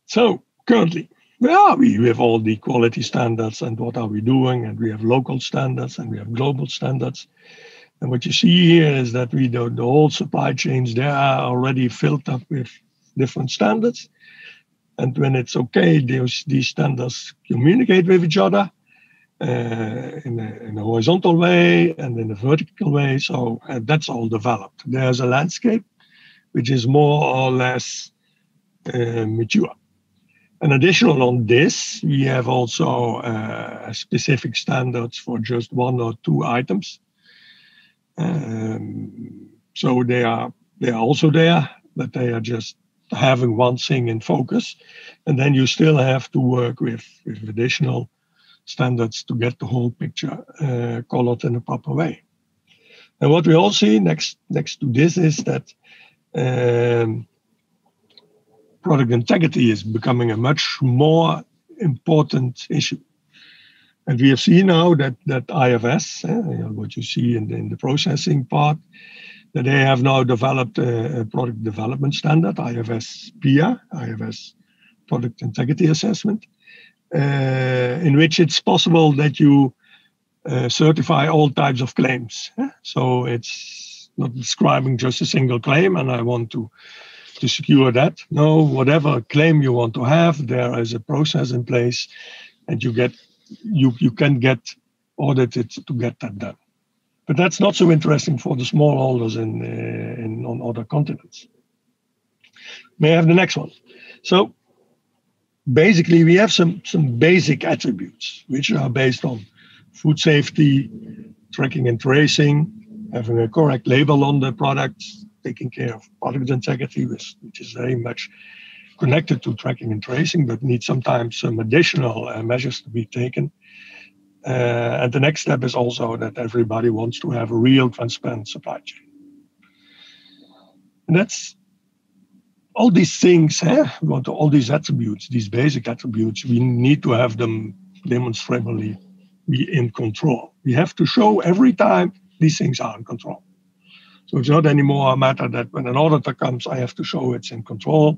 So currently, where are we with all the quality standards, and what are we doing? And we have local standards and we have global standards. And what you see here is that the whole supply chains, they are already filled up with different standards. And when it's okay, these standards communicate with each other in a horizontal way and in a vertical way. So that's all developed. There's a landscape which is more or less mature. And additional on this, we have also specific standards for just one or two items. So they are also there, but they are just having one thing in focus. And then you still have to work with additional standards to get the whole picture colored in a proper way. And what we all see next to this is that product integrity is becoming a much more important issue. And we have seen now that IFS, what you see in the processing part, that they have now developed a product development standard, IFS PIA, IFS Product Integrity Assessment, in which it's possible that you certify all types of claims. So it's not describing just a single claim, and I want to secure that. No, whatever claim you want to have, there is a process in place, and you can get audited to get that done. But that's not so interesting for the smallholders on other continents. May I have the next one? So basically, we have some basic attributes which are based on food safety, tracking and tracing, having a correct label on the products, taking care of product integrity, which is very much connected to tracking and tracing, but needs sometimes some additional measures to be taken. And the next step is also that everybody wants to have a real transparent supply chain. And that's all these things, all these attributes, these basic attributes, we need to have them demonstrably be in control. We have to show every time these things are in control. So it's not anymore a matter that when an auditor comes, I have to show it's in control.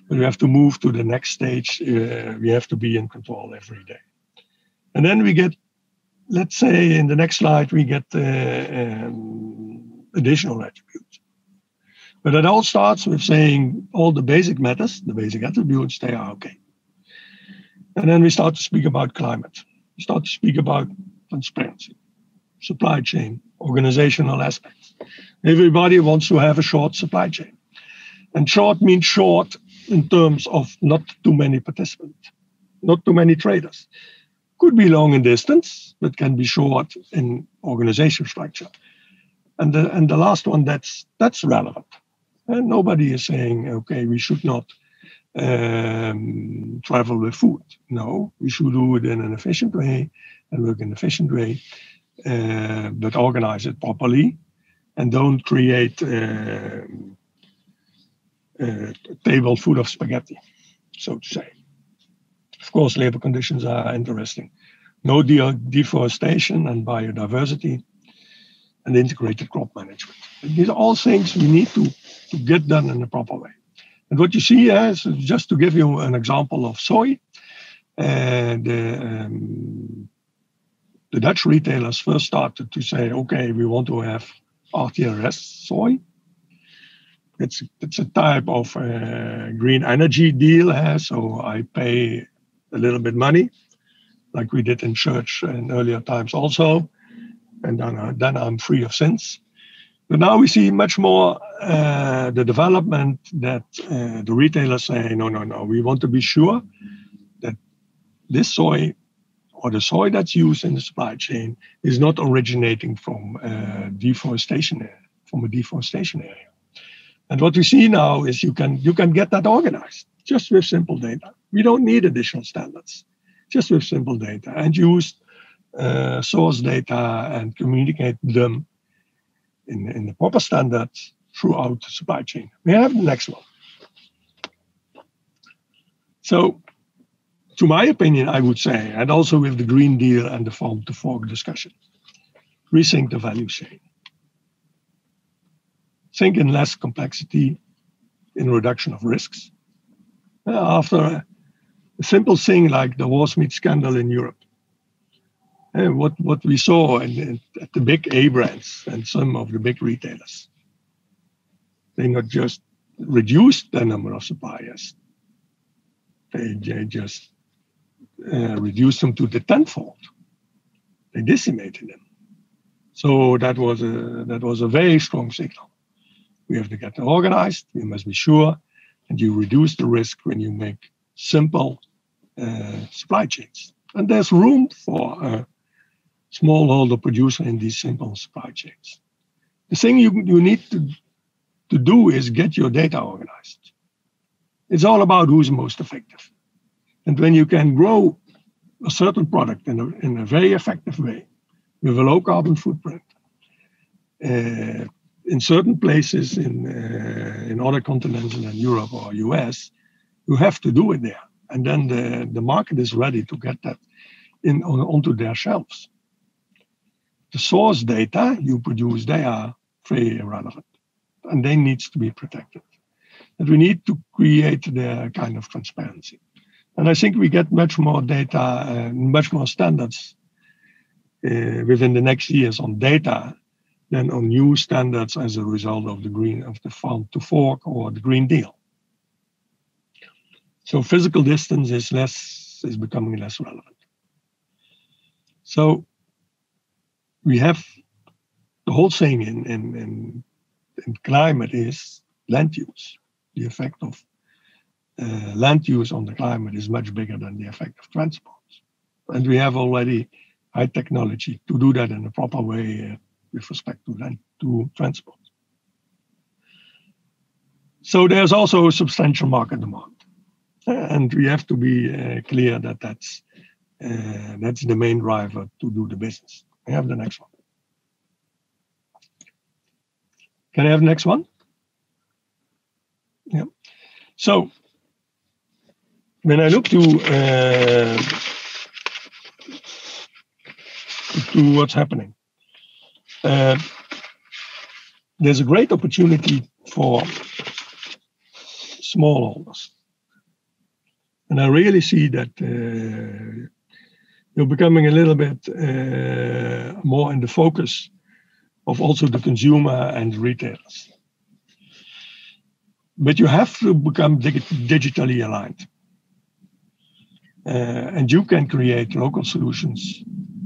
But we have to move to the next stage. We have to be in control every day. And then we get, let's say in the next slide, we get additional attributes. But it all starts with saying all the basic matters, the basic attributes, they are okay. And then we start to speak about climate. We start to speak about transparency, supply chain, organizational aspects. Everybody wants to have a short supply chain. And short means short in terms of not too many participants, not too many traders. Could be long in distance, but can be short in organization structure. And the last one, that's relevant. And nobody is saying, okay, we should not travel with food. No, we should do it in an efficient way and work in an efficient way, but organize it properly and don't create a table full of spaghetti, so to say. Of course, labor conditions are interesting. No deforestation and biodiversity and integrated crop management. And these are all things we need to get done in a proper way. And what you see here is, just to give you an example of soy, the Dutch retailers first started to say, okay, we want to have RTRS soy. It's a type of green energy deal, so I pay a little bit money, like we did in church in earlier times also, and then I'm free of sins. But now we see much more the development that the retailers say, no, we want to be sure that this soy or the soy that's used in the supply chain is not originating from a deforestation area. And what we see now is you can get that organized just with simple data. We don't need additional standards, just with simple data, and use source data and communicate them in the proper standards throughout the supply chain. We have the next one. So, to my opinion, I would say, and also with the Green Deal and the farm to fork discussion, rethink the value chain. Think in less complexity, in reduction of risks. After a simple thing like the horse meat scandal in Europe, and what we saw at the big A brands and some of the big retailers, they not just reduced the number of suppliers, they just reduced them to the tenfold. They decimated them. So that was a very strong signal. We have to get organized. We must be sure, and you reduce the risk when you make simple supply chains. And there's room for a smallholder producer in these simple supply chains. The thing you need to do is get your data organized. It's all about who's most effective. And when you can grow a certain product in a very effective way with a low carbon footprint, in certain places in other continents than Europe or US, you have to do it there. And then the market is ready to get that onto their shelves. The source data you produce, they are very irrelevant, and they need to be protected. And we need to create the kind of transparency. And I think we get much more data and much more standards within the next years on data than on new standards as a result of the farm to fork or the Green Deal. So physical distance is becoming less relevant. So we have the whole thing in climate is land use. The effect of land use on the climate is much bigger than the effect of transport. And we have already high technology to do that in a proper way with respect to transport. So there's also a substantial market demand. And we have to be clear that that's the main driver to do the business. I have the next one. Can I have the next one? Yeah. So when I look to what's happening, there's a great opportunity for smallholders. And I really see that you're becoming a little bit more in the focus of also the consumer and retailers. But you have to become digitally aligned. And you can create local solutions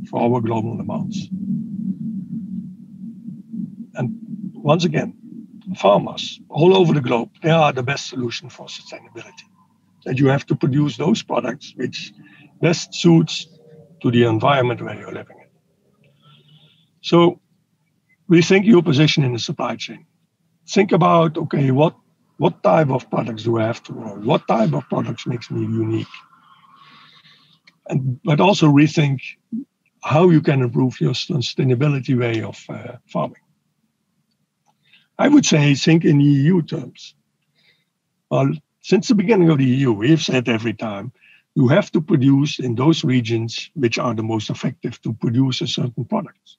for our global demands. And once again, farmers all over the globe, they are the best solution for sustainability. And you have to produce those products which best suits to the environment where you're living in. So rethink your position in the supply chain. Think about, okay, what type of products do I have to grow? What type of products makes me unique? But also rethink how you can improve your sustainability way of farming. I would say think in EU terms. Well, since the beginning of the EU, we have said every time, you have to produce in those regions which are the most effective to produce a certain product.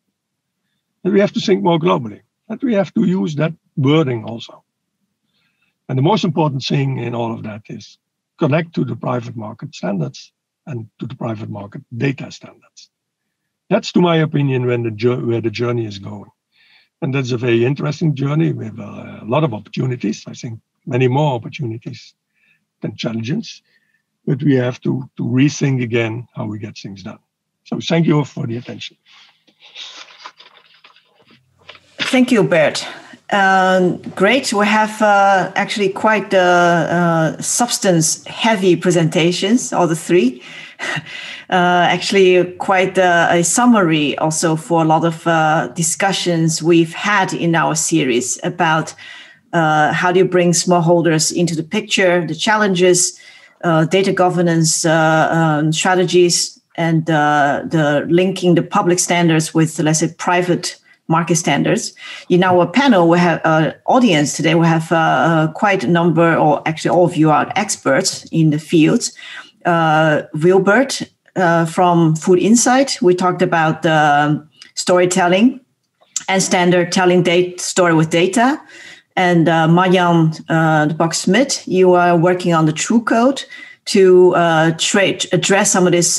And we have to think more globally. And we have to use that wording also. And the most important thing in all of that is connect to the private market standards and to the private market data standards. That's, to my opinion, where the journey is going. And that's a very interesting journey with a lot of opportunities. I think many more opportunities than challenges. But we have to rethink again how we get things done. So thank you for the attention. Thank you, Bert. Great. We have actually quite substance-heavy presentations, all the three. Actually, quite a summary also for a lot of discussions we've had in our series about how do you bring smallholders into the picture, the challenges, data governance strategies, and the linking the public standards with, let's say, private market standards. In our panel, we have audience today. We have quite a number, or actually all of you are experts in the field. Wilbert from Food Insight, we talked about storytelling and standard telling story with data. And Marjan de Bak-Smit, you are working on the True Code to address some of these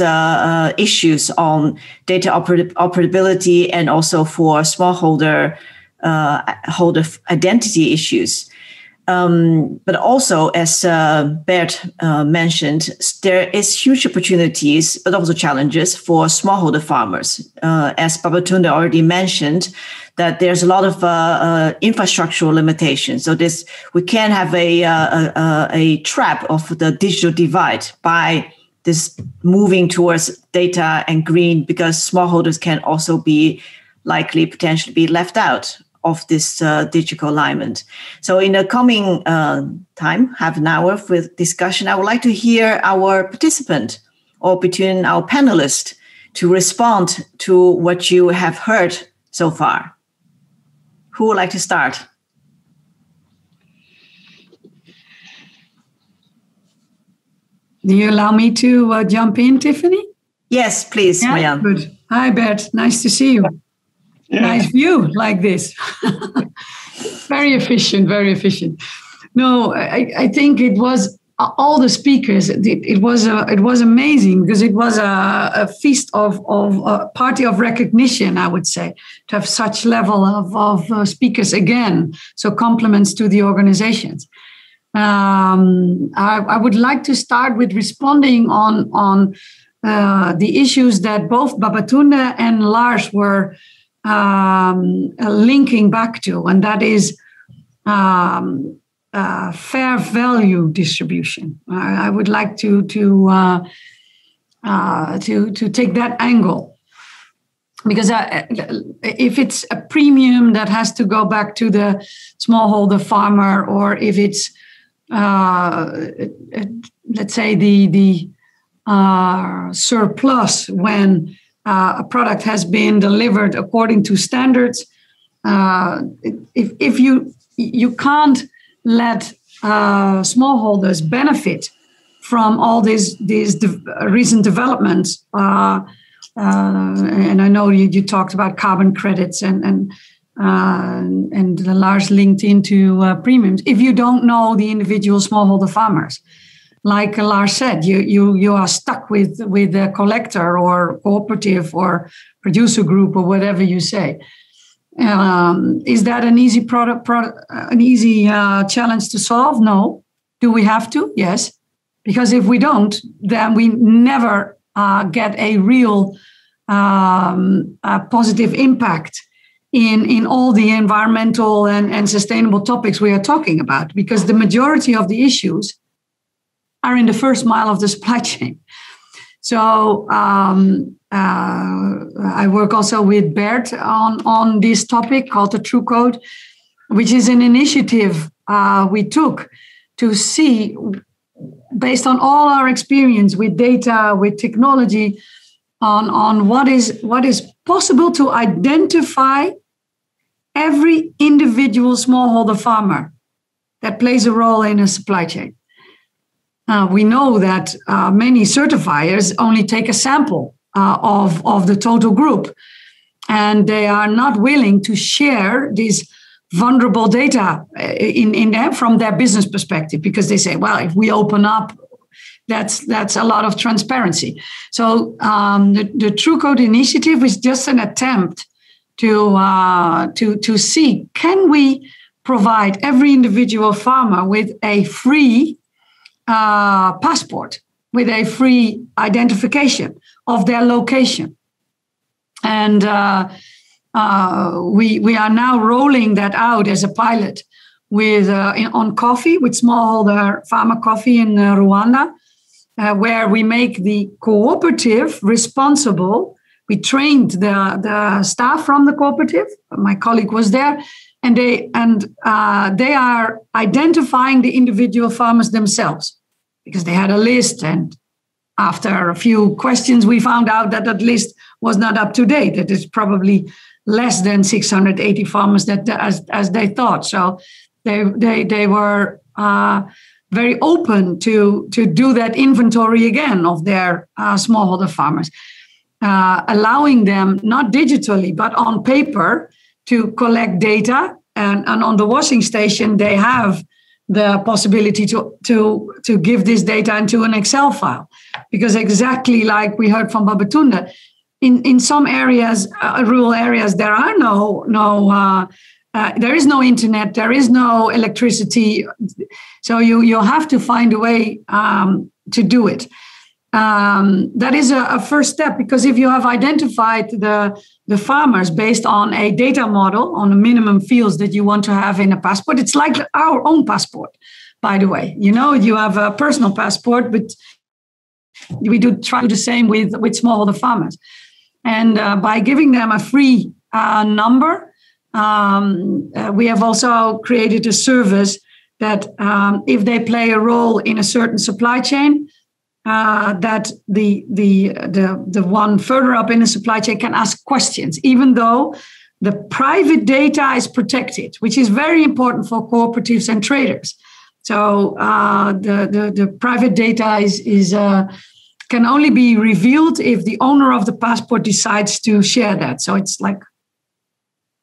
issues on data operability and also for smallholder holder identity issues. But also, as Bert mentioned, there is huge opportunities, but also challenges for smallholder farmers. As Babatunde already mentioned, that there's a lot of infrastructural limitations. So we can have a trap of the digital divide by this moving towards data and green, because smallholders can also be potentially be left out of this digital alignment. So in the coming time, half an hour with discussion, I would like to hear our participant or between our panelists to respond to what you have heard so far. Who would like to start? Do you allow me to jump in, Tiffany? Yes, please, Marjan. Good. Hi, Bert. Nice to see you. Yeah. Nice view like this. Very efficient, very efficient. No, I think it was all the speakers. It was amazing because it was a feast of a party of recognition, I would say, to have such level of speakers again. So compliments to the organizations. I would like to start with responding on the issues that both Babatunde and Lars were linking back to, and that is fair value distribution. I would like to take that angle, because if it's a premium that has to go back to the smallholder farmer, or if it's let's say the surplus when a product has been delivered according to standards, if you can't let smallholders benefit from all these recent developments, and I know you talked about carbon credits and Lars linked into premiums. If you don't know the individual smallholder farmers, like Lars said, you are stuck with a collector or cooperative or producer group or whatever you say. Is that an easy challenge to solve? No. Do we have to? Yes. Because if we don't, then we never get a real positive impact in all the environmental and sustainable topics we are talking about. Because the majority of the issues are in the first mile of the supply chain. So I work also with Bert on this topic called the True Code, which is an initiative we took to see, based on all our experience with data, with technology, on what is possible to identify every individual smallholder farmer that plays a role in a supply chain. We know that many certifiers only take a sample of the total group, and they are not willing to share this vulnerable data from their business perspective, because they say, well, if we open up, that's a lot of transparency. So the True Code initiative is just an attempt to see, can we provide every individual farmer with a free passport, with a free identification of their location. And we are now rolling that out as a pilot with on coffee, with smallholder farmer coffee in Rwanda, where we make the cooperative responsible. We trained the staff from the cooperative. My colleague was there, and they are identifying the individual farmers themselves, because they had a list. And after a few questions, we found out that list was not up to date. It is probably less than 680 farmers as they thought. So they were very open to do that inventory again of their smallholder farmers, allowing them not digitally but on paper to collect data, and on the washing station they have the possibility to give this data into an Excel file, because exactly like we heard from Babatunde, in some areas, rural areas, there are there is no internet, there is no electricity, so you have to find a way to do it. That is a first step, because if you have identified the farmers based on a data model, on the minimum fields that you want to have in a passport, it's like our own passport, by the way. You have a personal passport, but we do try the same with smallholder farmers. And by giving them a free number, we have also created a service that if they play a role in a certain supply chain, that the one further up in the supply chain can ask questions, even though the private data is protected, which is very important for cooperatives and traders. So the private data is can only be revealed if the owner of the passport decides to share that. So it's like,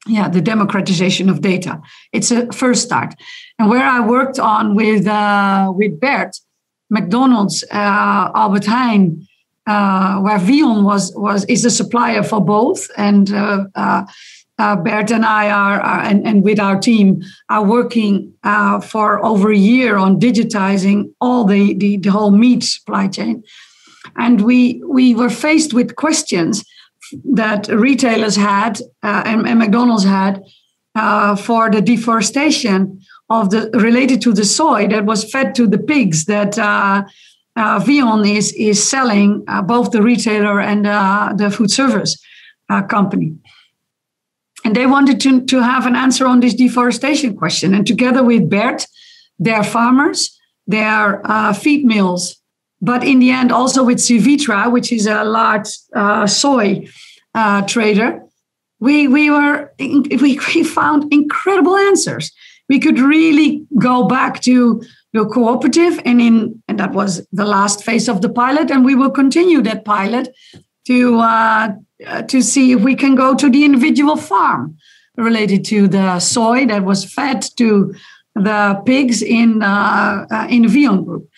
the democratization of data. It's a first start. And where I worked on with Bert, McDonald's, Albert Heijn, where Vion is a supplier for both, and Bert and I and with our team are working for over a year on digitizing all the whole meat supply chain. And we were faced with questions that retailers had and McDonald's had for the deforestation related to the soy that was fed to the pigs that Vion is selling, both the retailer and the food service company. And they wanted to have an answer on this deforestation question. And together with Bert, their farmers, their feed mills, but in the end also with Civitra, which is a large soy trader, we found incredible answers. We could really go back to the cooperative, and that was the last phase of the pilot, and we will continue that pilot to see if we can go to the individual farm related to the soy that was fed to the pigs in the Vion group.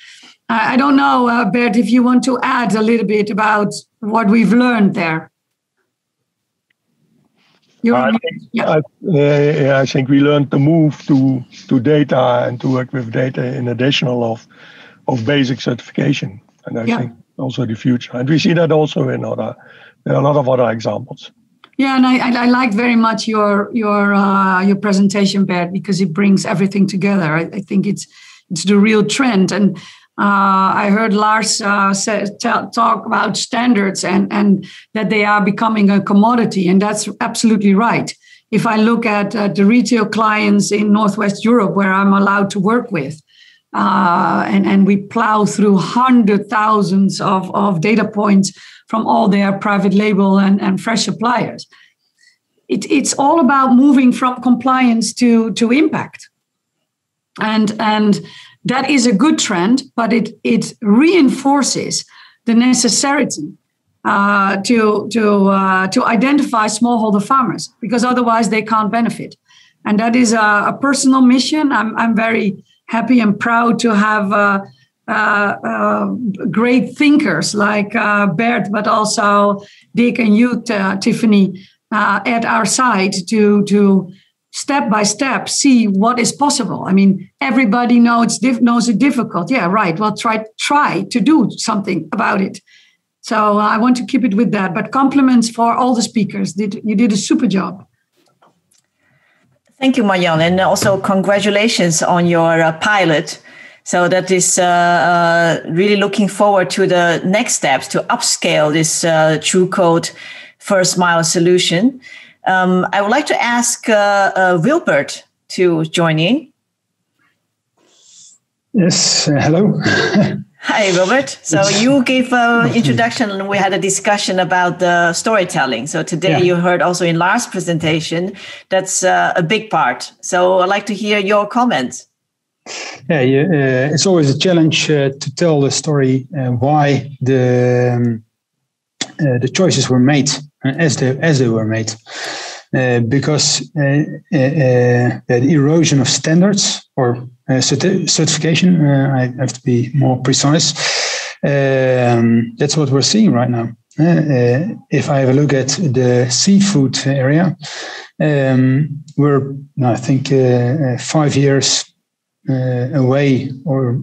I don't know, Bert, if you want to add a little bit about what we've learned there. I think we learned to move to data and to work with data in addition of basic certification. And I think also the future. And we see that also there are a lot of other examples. Yeah, and I liked very much your presentation, Bert, because it brings everything together. I think it's the real trend. And I heard Lars talk about standards and that they are becoming a commodity, and that's absolutely right. If I look at the retail clients in Northwest Europe, where I'm allowed to work with, and we plow through hundreds of thousands of data points from all their private label and fresh suppliers, it's all about moving from compliance to impact, and that is a good trend, but it reinforces the necessity to identify smallholder farmers, because otherwise they can't benefit. And that is a personal mission. I'm very happy and proud to have great thinkers like Bert, but also Dick and you, Tiffany, at our side to step by step see what is possible. I mean, everybody knows it's difficult. Yeah, right. Well, try to do something about it. So I want to keep it with that. But compliments for all the speakers. You did a super job. Thank you, Marjan, and also congratulations on your pilot. So that is really looking forward to the next steps to upscale this TrueCode first mile solution. I would like to ask Wilbert to join in. Yes, hello. Hi, Wilbert. So you gave an introduction and we had a discussion about the storytelling. So today you heard also in Lars' presentation, that's a big part. So I'd like to hear your comments. Yeah, it's always a challenge to tell the story why the choices were made as they were made, because the erosion of standards or certification, I have to be more precise. That's what we're seeing right now. If I have a look at the seafood area, we're I think 5 years away, or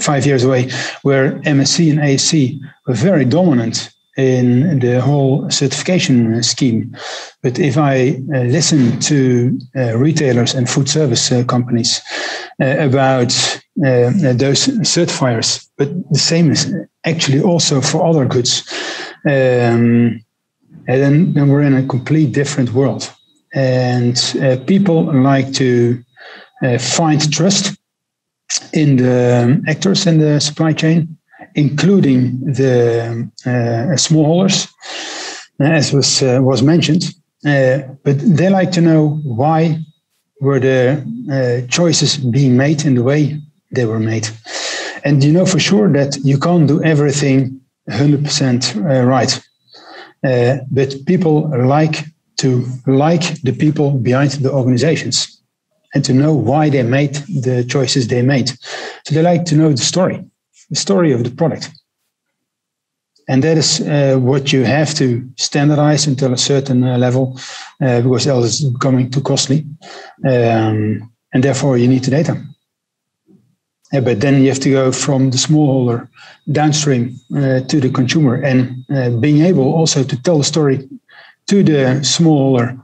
5 years away, where MSc and ASC were very dominant in the whole certification scheme. But if I listen to retailers and food service companies about those certifiers, but the same is actually also for other goods, and then we're in a complete different world. And people like to find trust in the actors in the supply chain, including the smallholders, as was mentioned. But they like to know why were the choices being made in the way they were made. And you know for sure that you can't do everything 100% right. But people like to like the people behind the organizations and to know why they made the choices they made. So they like to know the story of the product. And that is what you have to standardize until a certain level, because else it's becoming too costly. And therefore you need the data. But then you have to go from the smallholder downstream to the consumer, and being able also to tell the story to the smallholder,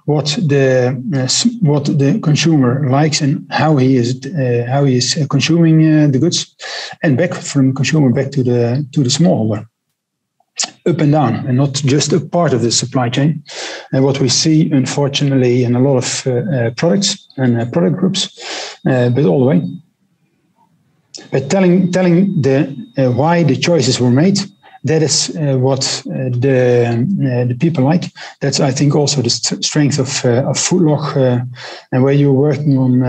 what the consumer likes and how he is consuming the goods, and back from consumer back to the smallholder, up and down, and not just a part of the supply chain. And what we see, unfortunately, in a lot of products and product groups, but all the way. But telling the why the choices were made. That is what the people like. That's, I think, also the strength of Foodlog, and where you're working on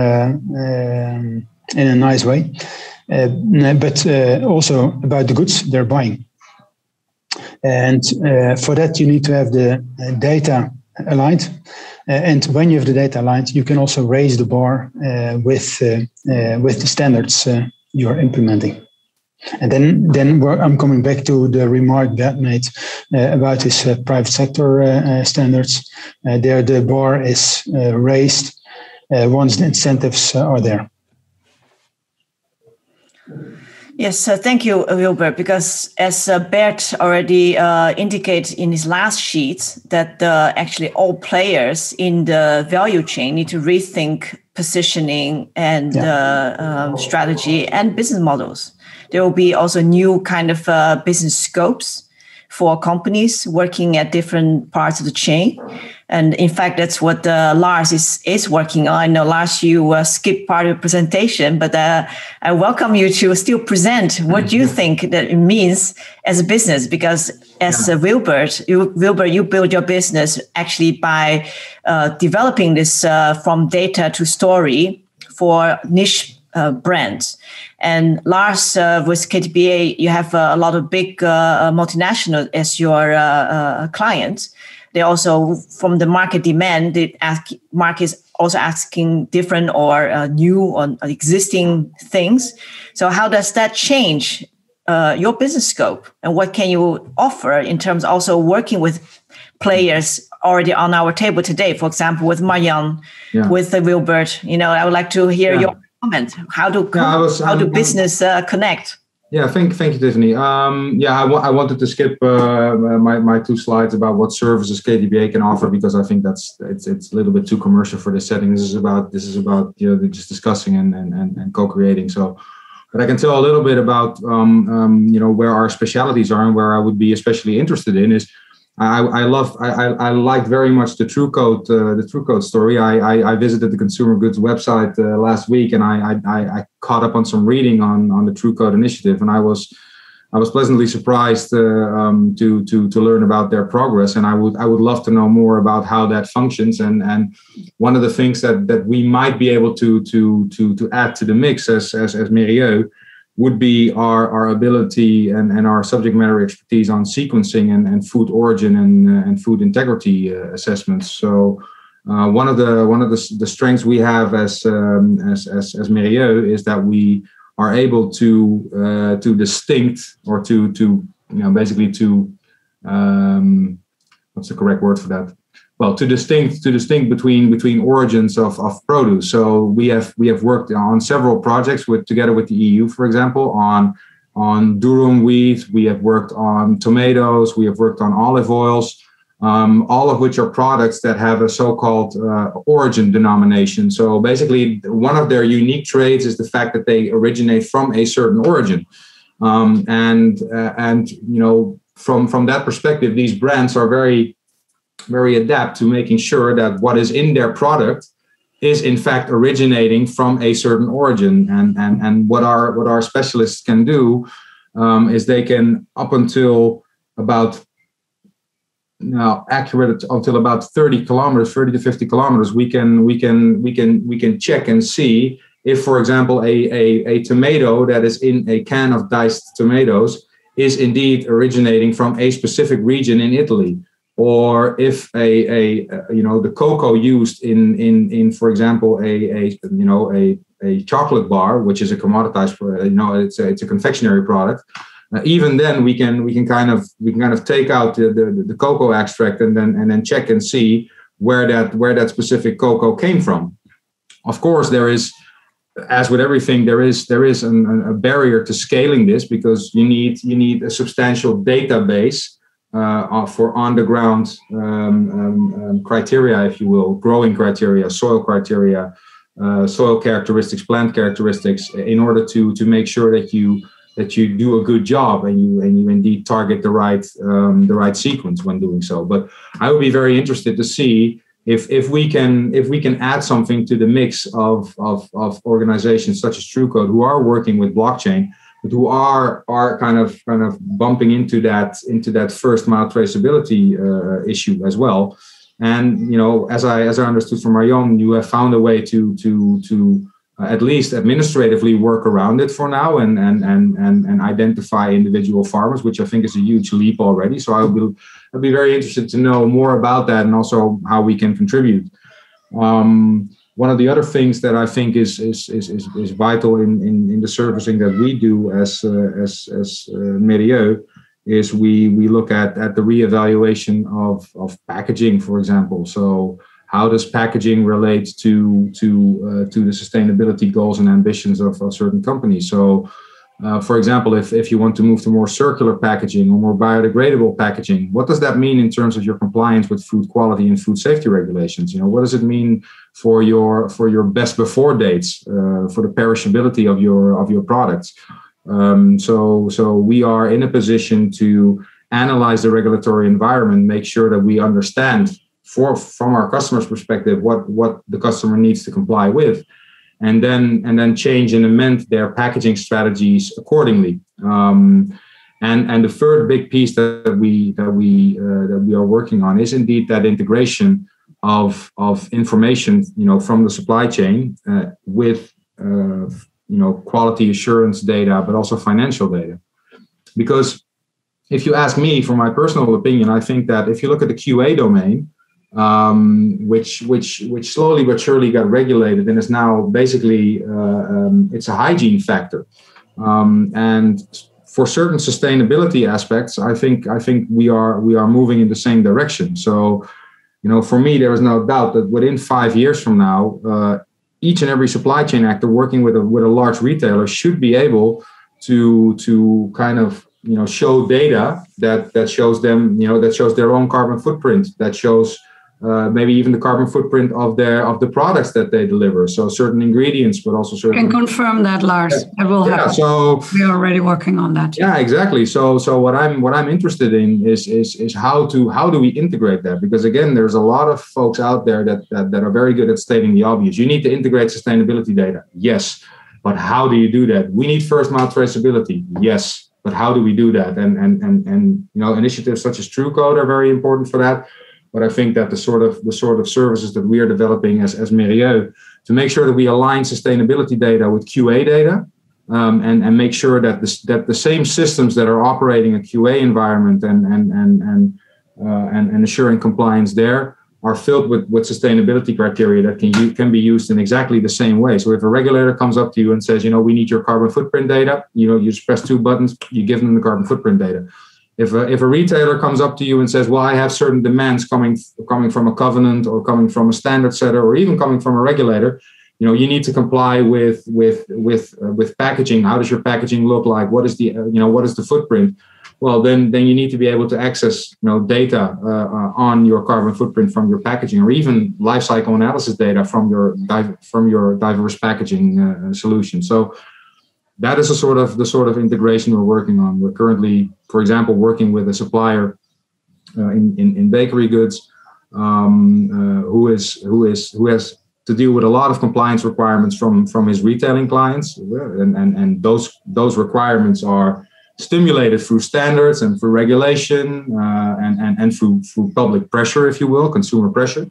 in a nice way. But also about the goods they're buying. And for that, you need to have the data aligned. And when you have the data aligned, you can also raise the bar with the standards you're implementing. And then I'm coming back to the remark Bert made about his private sector standards. There the bar is raised once the incentives are there. Yes, thank you, Wilbert, because as Bert already indicated in his last sheet, that actually all players in the value chain need to rethink positioning and strategy and business models. There will be also new kind of business scopes for companies working at different parts of the chain. And in fact, that's what Lars is working on. I know, Lars, you skipped part of the presentation, but I welcome you to still present what you think that it means as a business, because as Wilbert, you build your business actually by developing this from data to story for niche brands. And Lars, with ktba, you have a lot of big multinational as your clients. They also, from the market demand, the market is also asking different or new or existing things. So how does that change your business scope, and what can you offer in terms of also working with players already on our table today? For example, with Vion, with the Wilbert. I would like to hear your comment. How do business connect? Yeah, thank you, Tiffany. I wanted to skip my 2 slides about what services ktba can offer, because I think it's a little bit too commercial for this setting. This is about just discussing and co-creating. So, but I can tell a little bit about where our specialities are, and where I would be especially interested in is I liked very much the TrueCode story. I visited the consumer goods website last week, and I caught up on some reading on the TrueCode initiative, and I was pleasantly surprised to learn about their progress. And I would love to know more about how that functions. And one of the things that we might be able to add to the mix as Mérieux would be our ability and our subject matter expertise on sequencing and food origin and food integrity assessments. So one of the strengths we have as Mérieux is that we are able to distinct, or to what's the correct word for that? Well, to distinct between origins of produce. So we have worked on several projects together with the EU, for example, on durum wheat. We have worked on tomatoes. We have worked on olive oils, all of which are products that have a so-called origin denomination. So basically, one of their unique traits is the fact that they originate from a certain origin, and from that perspective, these brands are very adept to making sure that what is in their product is in fact originating from a certain origin. And what our specialists can do is they can, up until about accurate until about 30 to 50 kilometers, we can check and see if, for example, a tomato that is in a can of diced tomatoes is indeed originating from a specific region in Italy. Or if the cocoa used in for example a chocolate bar, which is a commoditized, it's a confectionery product. Even then, we can kind of take out the cocoa extract and then check and see where that specific cocoa came from. Of course, there is, as with everything, there is a barrier to scaling this, because you need a substantial database for on-the-ground criteria, if you will, growing criteria, soil characteristics, plant characteristics, in order to make sure that you do a good job and you indeed target the right sequence when doing so. But I would be very interested to see if we can add something to the mix of organizations such as TrueCode, who are working with blockchain, but who are kind of bumping into that first mile traceability issue as well. And as I understood from Vion, you have found a way to at least administratively work around it for now and identify individual farmers, which I think is a huge leap already. So I'd be very interested to know more about that, and also how we can contribute. One of the other things that I think is vital in the servicing that we do as Mérieux is we look at the reevaluation of packaging, for example. So how does packaging relate to the sustainability goals and ambitions of certain companies? So, for example, if you want to move to more circular packaging or more biodegradable packaging, what does that mean in terms of your compliance with food quality and food safety regulations? What does it mean for your best before dates, for the perishability of your products? So we are in a position to analyze the regulatory environment, make sure that we understand from our customer's perspective what the customer needs to comply with, and then change and amend their packaging strategies accordingly. And the third big piece that we are working on is indeed that integration of information, from the supply chain with quality assurance data, but also financial data. Because if you ask me, for my personal opinion, I think that if you look at the QA domain, which slowly but surely got regulated and is now basically it's a hygiene factor. And for certain sustainability aspects, I think we are moving in the same direction. So, for me, there is no doubt that within 5 years from now, each and every supply chain actor working with a large retailer should be able to kind of show data that shows them that shows their own carbon footprint, that shows maybe even the carbon footprint of the products that they deliver. So certain ingredients, but also certain. Can confirm that, Lars. That will happen. So we're already working on that. Yeah, exactly. So what I'm interested in is how do we integrate that? Because again, there's a lot of folks out there that are very good at stating the obvious. You need to integrate sustainability data. Yes, but how do you do that? We need first mile traceability. Yes, but how do we do that? And initiatives such as TrueCode are very important for that. But I think that the sort of services that we are developing as Mérieux to make sure that we align sustainability data with QA data, and make sure that the same systems that are operating a QA environment and ensuring compliance there are filled with sustainability criteria that can be used in exactly the same way. So if a regulator comes up to you and says, we need your carbon footprint data, you just press 2 buttons, you give them the carbon footprint data. If a retailer comes up to you and says, well, I have certain demands coming from a covenant or coming from a standard setter or even coming from a regulator, you need to comply with packaging. How does your packaging look like? What is the footprint? Well, then you need to be able to access data on your carbon footprint from your packaging, or even life cycle analysis data from your diverse packaging solution. So that is the sort of integration we're working on. We're currently, for example, working with a supplier in bakery goods who has to deal with a lot of compliance requirements from his retailing clients, and those requirements are stimulated through standards and through regulation and through public pressure, if you will, consumer pressure.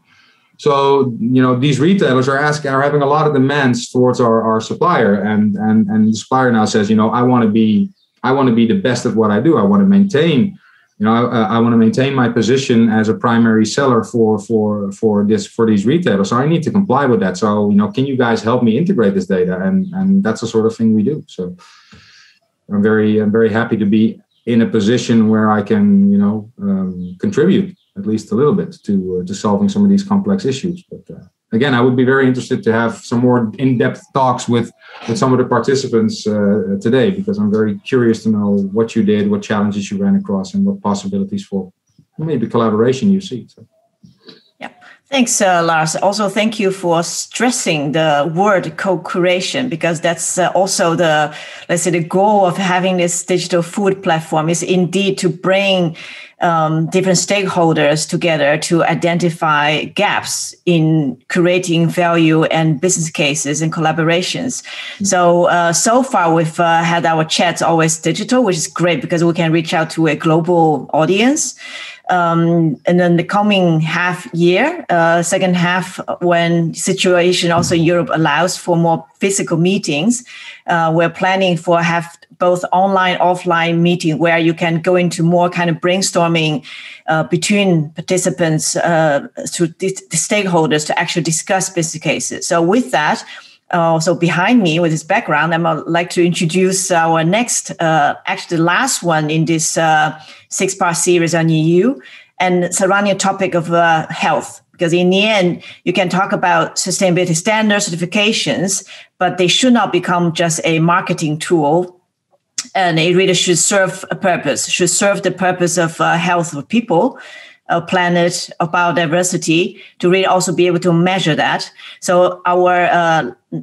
So, these retailers are having a lot of demands towards our supplier, and the supplier now says, I want to be the best at what I do. I want to maintain, I want to maintain my position as a primary seller for these retailers. So I need to comply with that. So, can you guys help me integrate this data? And that's the sort of thing we do. So I'm very happy to be in a position where I can, contribute at least a little bit to solving some of these complex issues. But again, I would be very interested to have some more in-depth talks with some of the participants today, because I'm very curious to know what you did, what challenges you ran across, and what possibilities for maybe collaboration you see. So. Yeah, thanks, Lars. Also, thank you for stressing the word co-creation, because that's also the goal of having this digital food platform is indeed to bring different stakeholders together to identify gaps in creating value and business cases and collaborations. So far we've had our chats always digital, which is great because we can reach out to a global audience. And then the coming half year, second half, when situation also in Europe allows for more physical meetings, we're planning for have both online, offline meeting where you can go into more kind of brainstorming between participants to the stakeholders to actually discuss business cases. So with that, so behind me with this background, I would like to introduce our next, actually the last one in this 6-part series on EU, and surrounding a topic of health. Because in the end, you can talk about sustainability standards, certifications, but they should not become just a marketing tool. And it really should serve a purpose, should serve the purpose of health of people, of planet, of biodiversity, to really also be able to measure that. So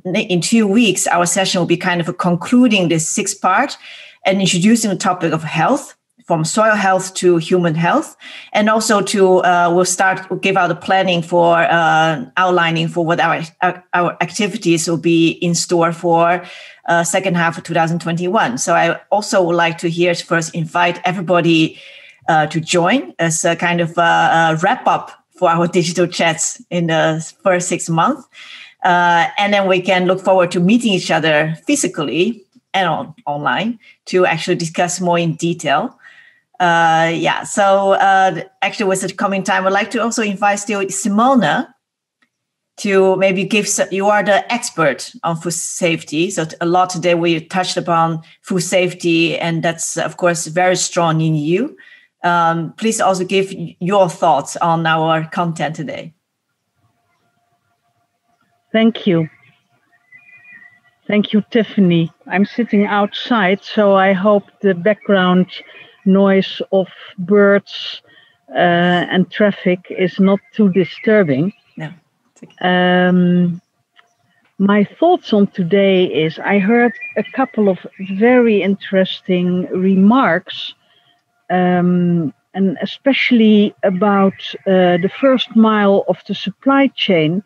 in 2 weeks, our session will be kind of concluding this 6-part and introducing the topic of health, from soil health to human health, and also we'll give out the planning for outlining for what our activities will be in store for second half of 2021. So I also would like to first invite everybody to join as a kind of wrap up for our digital chats in the first 6 months. And then we can look forward to meeting each other physically and online to actually discuss more in detail. So actually, with the coming time, I'd like to also invite still Simona to maybe give you are the expert on food safety. So a lot today we touched upon food safety, and that's of course very strong in you. Please also give your thoughts on our content today. Thank you. Thank you, Tiffany. I'm sitting outside, so I hope the background noise of birds and traffic is not too disturbing. No. Okay. My thoughts on today is I heard a couple of very interesting remarks, and especially about the first mile of the supply chain.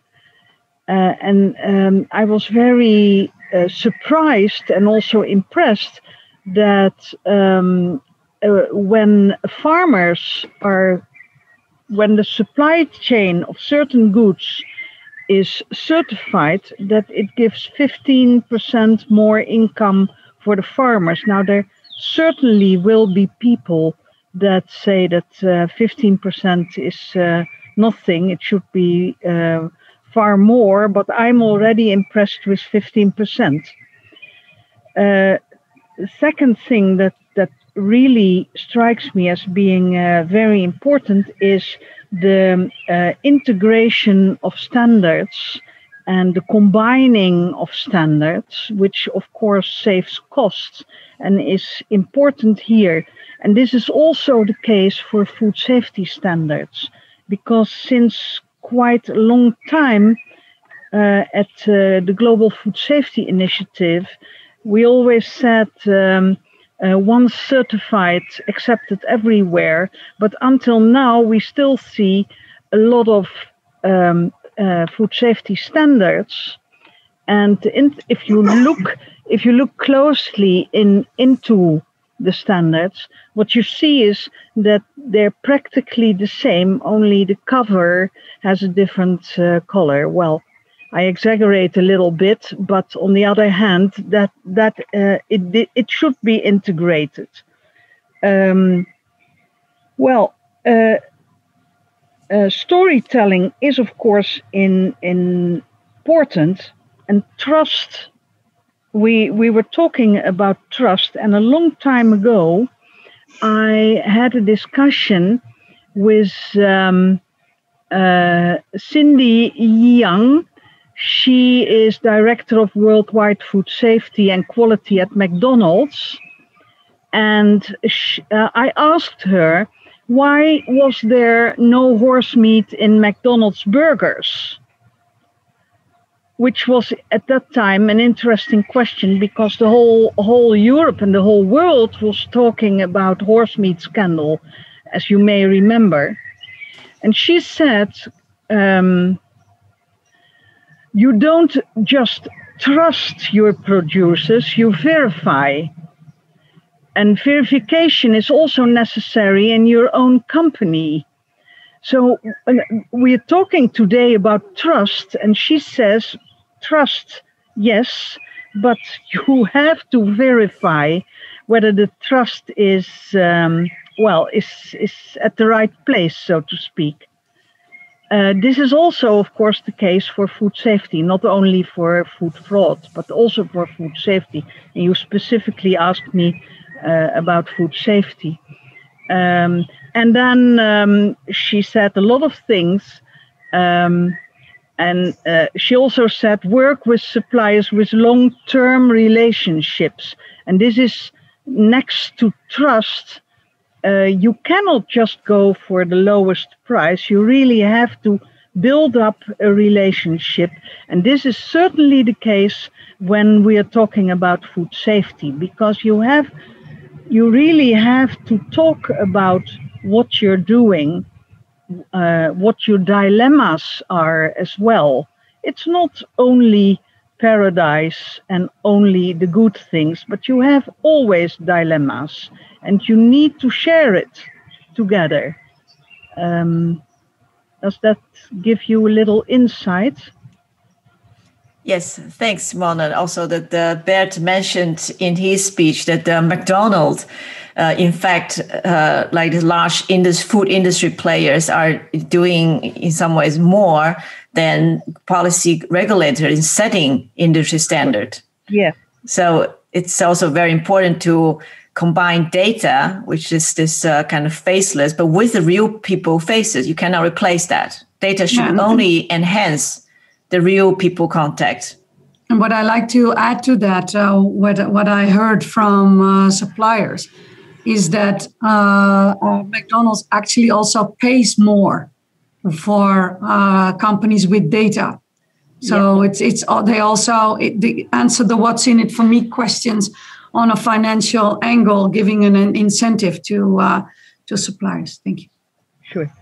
I was very surprised and also impressed that when the supply chain of certain goods is certified, that it gives 15% more income for the farmers. Now, there certainly will be people that say that 15% is nothing. It should be far more, but I'm already impressed with 15%. The second thing that really strikes me as being very important is the integration of standards and the combining of standards, which of course saves costs and is important here. And this is also the case for food safety standards, because since quite a long time at the Global Food Safety Initiative, we always said once certified, accepted everywhere. But until now, we still see a lot of food safety standards. And if you look closely into the standards, what you see is that they're practically the same, only the cover has a different color. Well, I exaggerate a little bit, but on the other hand, it should be integrated. Storytelling is of course important, and trust. We were talking about trust, and a long time ago, I had a discussion with Cindy Young. She is Director of Worldwide Food Safety and Quality at McDonald's. And I asked her, why was there no horse meat in McDonald's burgers? Which was at that time an interesting question, because the whole Europe and the whole world was talking about horse meat scandal, as you may remember. And she said, you don't just trust your producers, you verify. And verification is also necessary in your own company. So we're talking today about trust, and she says, trust, yes, but you have to verify whether the trust is at the right place, so to speak. This is also, of course, the case for food safety, not only for food fraud, but also for food safety. And you specifically asked me about food safety. And then she said a lot of things. And she also said, work with suppliers with long-term relationships. And this is next to trust. You cannot just go for the lowest price. You really have to build up a relationship. And this is certainly the case when we are talking about food safety, because you really have to talk about what you're doing, what your dilemmas are as well. It's not only paradise and only the good things, but you have always dilemmas, and you need to share it together. Does that give you a little insight? Yes, thanks, Mona. Also, that Bert mentioned in his speech that McDonald's, in fact, like the large food industry players are doing in some ways more than policy regulators in setting industry standard. Yeah. So it's also very important to combine data, which is this kind of faceless, but with the real people faces. You cannot replace that. Data should only enhance the real people contact. And what I like to add to that, what I heard from suppliers, is that McDonald's actually also pays more for companies with data. So they also answer the what's in it for me questions on a financial angle, giving an incentive to suppliers. Thank you. Sure.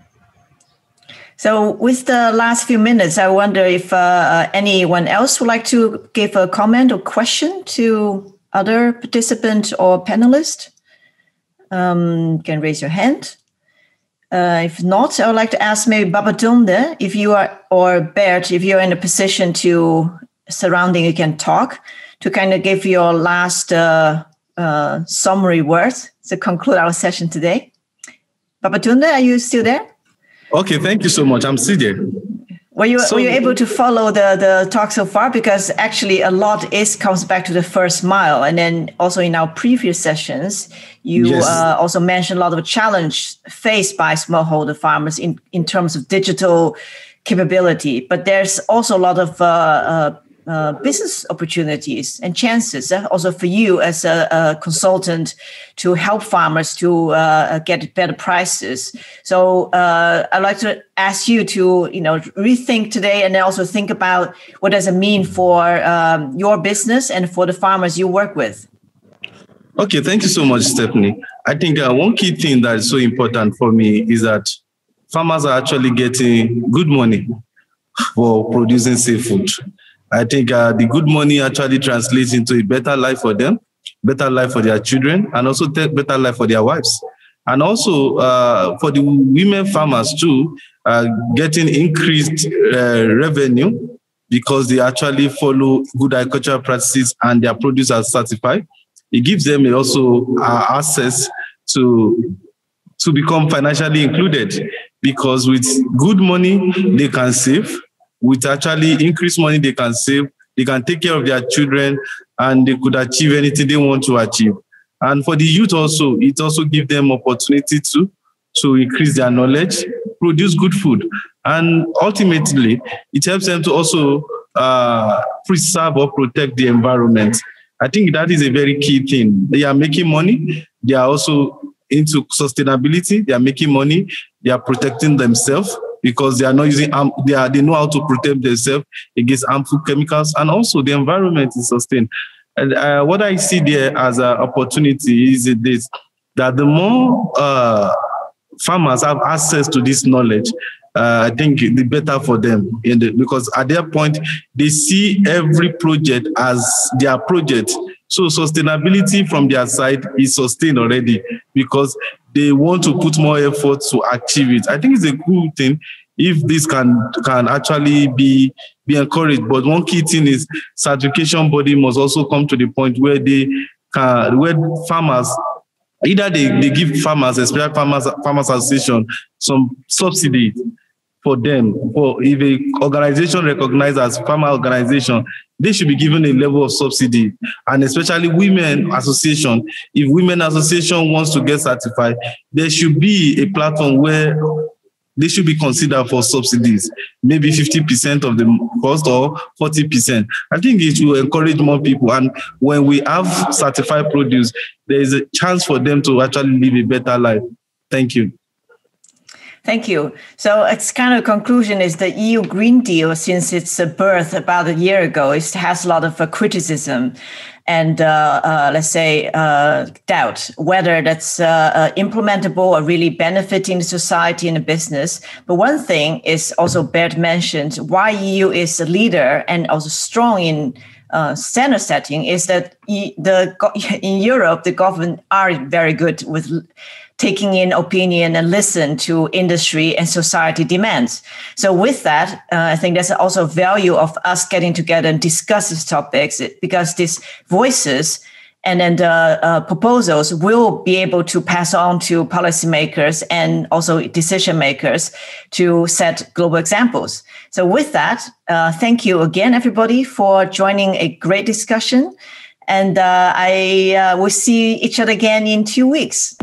So with the last few minutes, I wonder if anyone else would like to give a comment or question to other participant or panelist. You can raise your hand. If not, I would like to ask maybe Babatunde, if you are, or Bert, if you're in a position to surrounding, you can talk, to kind of give your last summary words to conclude our session today. Babatunde, are you still there? Okay, thank you so much. I'm still there. Were you able to follow the talk so far? Because actually a lot comes back to the first mile. And then also in our previous sessions, you also mentioned a lot of challenge faced by smallholder farmers in terms of digital capability. But there's also a lot of business opportunities and chances also for you as a consultant to help farmers to get better prices. So I'd like to ask you to rethink today and also think about what does it mean for your business and for the farmers you work with. Okay, thank you so much, Stephanie. I think one key thing that is so important for me is that farmers are actually getting good money for producing safe food. I think the good money actually translates into a better life for them, better life for their children, and also better life for their wives. And also for the women farmers too, getting increased revenue because they actually follow good agricultural practices and their produce are certified. It gives them also access to become financially included, because with good money they can save. With actually increased money they can save, they can take care of their children, and they could achieve anything they want to achieve. And for the youth also, it also gives them opportunity to increase their knowledge, produce good food. And ultimately, it helps them to also preserve or protect the environment. I think that is a very key thing. They are making money. They are also into sustainability. They are making money. They are protecting themselves, because they are not using, they know how to protect themselves against harmful chemicals, and also the environment is sustained. And what I see there as an opportunity is this, that the more farmers have access to this knowledge, I think the better for them, because at their point, they see every project as their project. So sustainability from their side is sustained already, because they want to put more effort to achieve it. I think it's a good thing if this can actually be encouraged. But one key thing is certification body must also come to the point where where farmers, either they give farmers, especially farmers association, some subsidy for them. Or if an organization recognized as farmer organization, they should be given a level of subsidy. And especially women association, if women association wants to get certified, there should be a platform where they should be considered for subsidies, maybe 50% of the cost or 40%. I think it will encourage more people. And when we have certified produce, there is a chance for them to actually live a better life. Thank you. Thank you. So its kind of conclusion is the EU Green Deal, since its birth about a year ago, it has a lot of criticism and, let's say, doubt whether that's implementable or really benefiting the society and the business. But one thing is also Bert mentioned why EU is a leader and also strong in standard setting is that in Europe, the government are very good with taking in opinion and listen to industry and society demands. So with that, I think there's also value of us getting together and discuss these topics, because these voices and then the proposals will be able to pass on to policymakers and also decision makers to set global examples. So with that, thank you again, everybody, for joining a great discussion. And I will see each other again in 2 weeks.